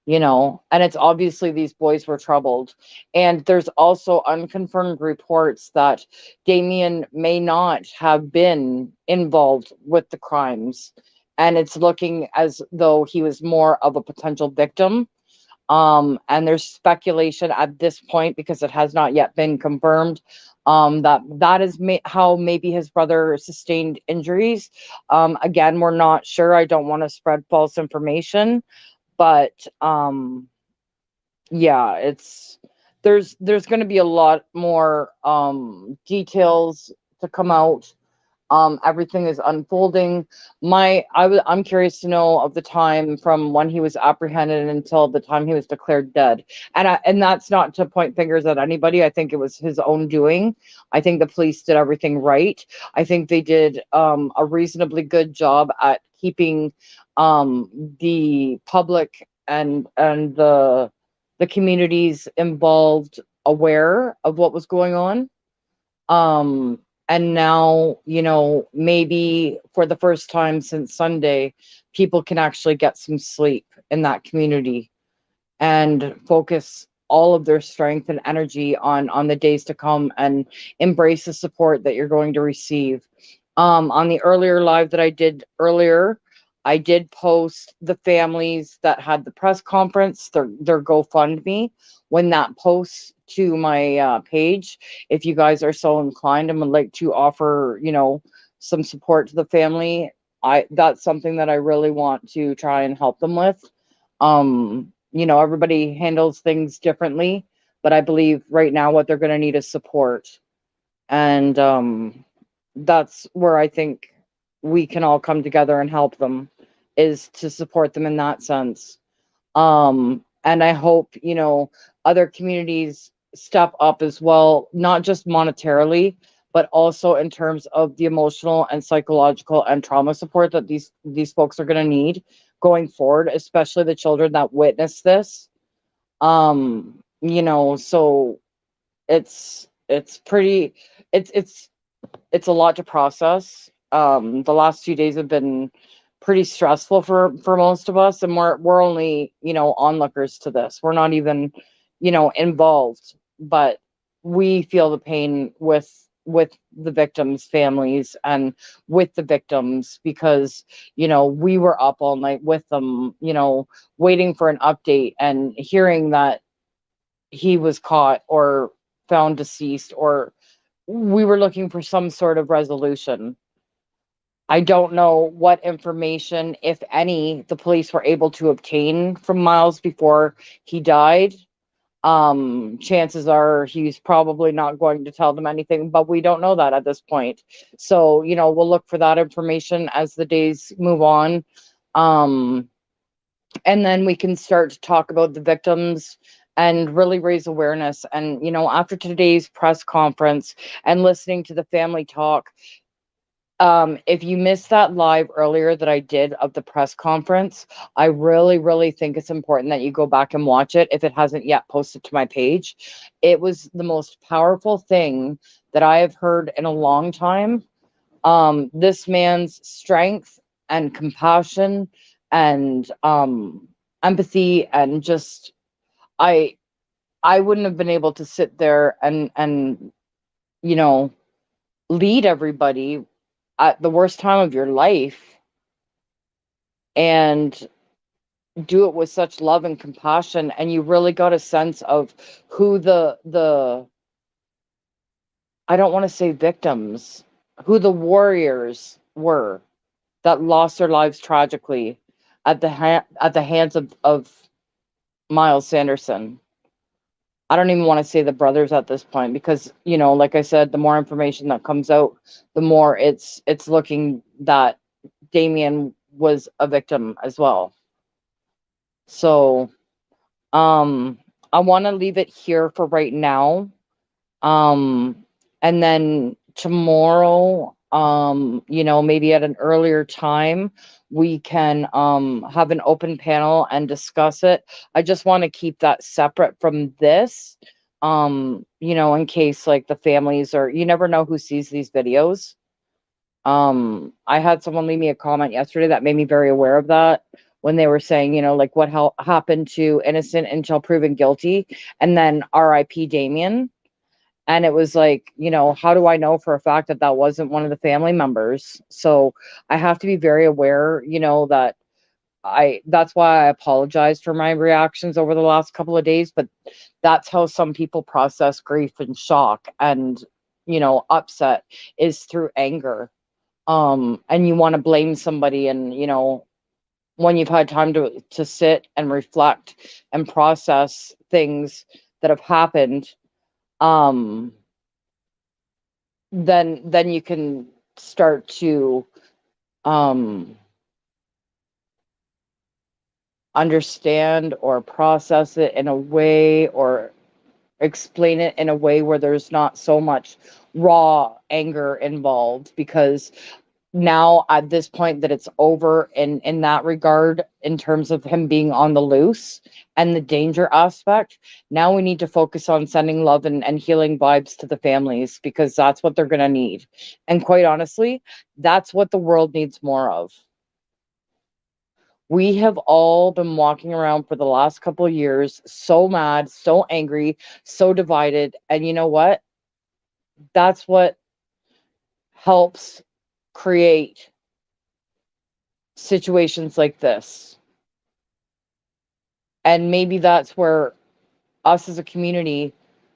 you know, and it's obviously these boys were troubled. And there's also unconfirmed reports that Damien may not have been involved with the crimes, and it's looking as though he was more of a potential victim. And there's speculation at this point, because it has not yet been confirmed, that is how maybe his brother sustained injuries. Again, we're not sure. I don't want to spread false information, but yeah, there's going to be a lot more details to come out. Everything is unfolding. I'm curious to know of the time from when he was apprehended until the time he was declared dead. And that's not to point fingers at anybody. I think it was his own doing. I think the police did everything right. I think they did a reasonably good job at keeping the public and the communities involved aware of what was going on. And now, you know, maybe for the first time since Sunday, people can actually get some sleep in that community and focus all of their strength and energy on the days to come and embrace the support that you're going to receive. On the earlier live that I did earlier, I did post the families that had the press conference, their GoFundMe. When that posts to my page, if you guys are so inclined and would like to offer, you know, some support to the family, that's something that I really want to try and help them with. You know, everybody handles things differently, but I believe right now what they're going to need is support. And that's where I think we can all come together and help them, is to support them in that sense. And I hope, you know, other communities step up as well, not just monetarily, but also in terms of the emotional and psychological and trauma support that these folks are going to need going forward, especially the children that witness this. You know, so it's pretty, it's a lot to process. The last few days have been pretty stressful for most of us, and we're only, you know, onlookers to this. We're not even, you know, involved, but we feel the pain with the victims' families and with the victims, because, you know, we were up all night with them, you know, waiting for an update and hearing that he was caught or found deceased, or we were looking for some sort of resolution. I don't know what information, if any, the police were able to obtain from Miles before he died. Chances are he's probably not going to tell them anything, but we don't know that at this point. So, you know, we'll look for that information as the days move on. And then we can start to talk about the victims and really raise awareness. And, you know, after today's press conference and listening to the family talk, if you missed that live earlier that I did of the press conference, I really think it's important that you go back and watch it if it hasn't yet posted to my page. It was the most powerful thing that I have heard in a long time. This man's strength and compassion and empathy, and just I wouldn't have been able to sit there and you know, lead everybody at the worst time of your life and do it with such love and compassion. And you really got a sense of who the I don't want to say victims, who the warriors were that lost their lives tragically at the hands of Miles Sanderson. I don't even want to say the brothers at this point, because, you know, like I said, the more information that comes out, the more it's looking that Damien was a victim as well. So, I want to leave it here for right now. And then tomorrow, you know, maybe at an earlier time, we can have an open panel and discuss it. I just want to keep that separate from this, you know, in case like the families, or you never know who sees these videos. I had someone leave me a comment yesterday that made me very aware of that, when they were saying, you know, like what happened to innocent until proven guilty, and then RIP Damien. And it was like, you know, how do I know for a fact that that wasn't one of the family members? So I have to be very aware, you know, that that's why I apologize for my reactions over the last couple of days, but that's how some people process grief and shock and, you know, upset, is through anger. And you want to blame somebody, and, you know, when you've had time to sit and reflect and process things that have happened, then you can start to understand or process it in a way, or explain it in a way where there's not so much raw anger involved, because now at this point that it's over in that regard, in terms of him being on the loose and the danger aspect, now we need to focus on sending love and healing vibes to the families, because that's what they're going to need. And quite honestly, that's what the world needs more of. We have all been walking around for the last couple of years so mad, so angry, so divided, and you know what? That's what helps create situations like this. And maybe that's where us as a community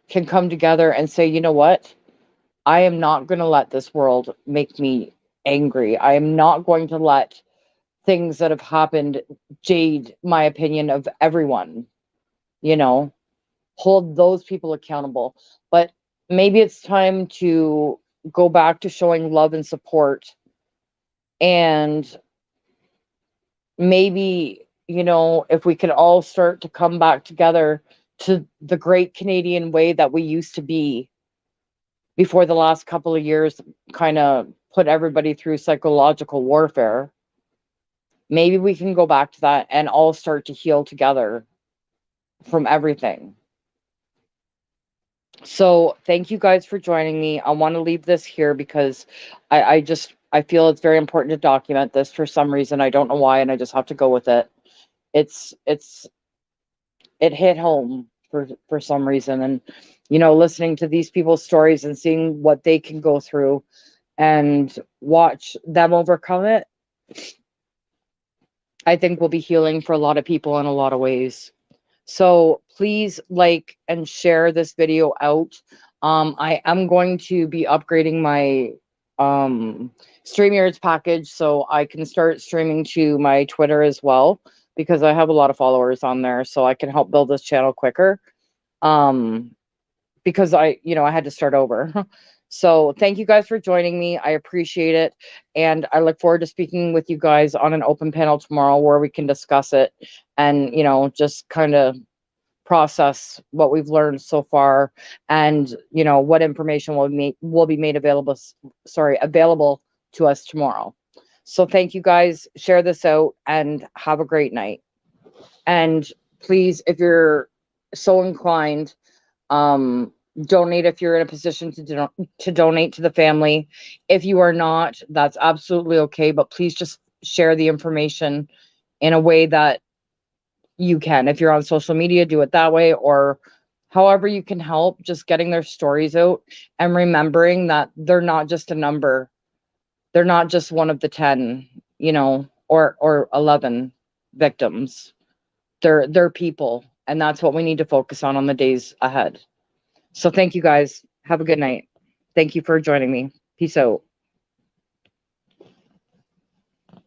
can come together and say, you know what? I am not going to let this world make me angry. I am not going to let things that have happened jade my opinion of everyone. You know, hold those people accountable. But maybe it's time to go back to showing love and support, and maybe, you know, if we can all start to come back together to the great Canadian way that we used to be before the last couple of years kind of put everybody through psychological warfare, maybe we can go back to that and all start to heal together from everything. So thank you guys for joining me. I want to leave this here because I feel it's very important to document this for some reason. I don't know why, and I just have to go with it. It hit home for some reason. And, you know, listening to these people's stories and seeing what they can go through and watch them overcome it, I think will be healing for a lot of people in a lot of ways. So please like and share this video out. I am going to be upgrading my StreamYards package so I can start streaming to my Twitter as well, because I have a lot of followers on there, so I can help build this channel quicker. Because I had to start over. So thank you guys for joining me. I appreciate it. And I look forward to speaking with you guys on an open panel tomorrow where we can discuss it and, you know, just kind of process what we've learned so far, and, you know, what information will be made available to us tomorrow. So thank you guys. Share this out and have a great night. And please, if you're so inclined, donate if you're in a position to donate to the family. If you are not, that's absolutely okay, but please just share the information in a way that you can. If you're on social media, do it that way, or however you can help, just getting their stories out and remembering that they're not just a number. They're not just one of the 10, you know, or 11 victims. They're people, and that's what we need to focus on the days ahead. So thank you guys. Have a good night. Thank you for joining me. Peace out.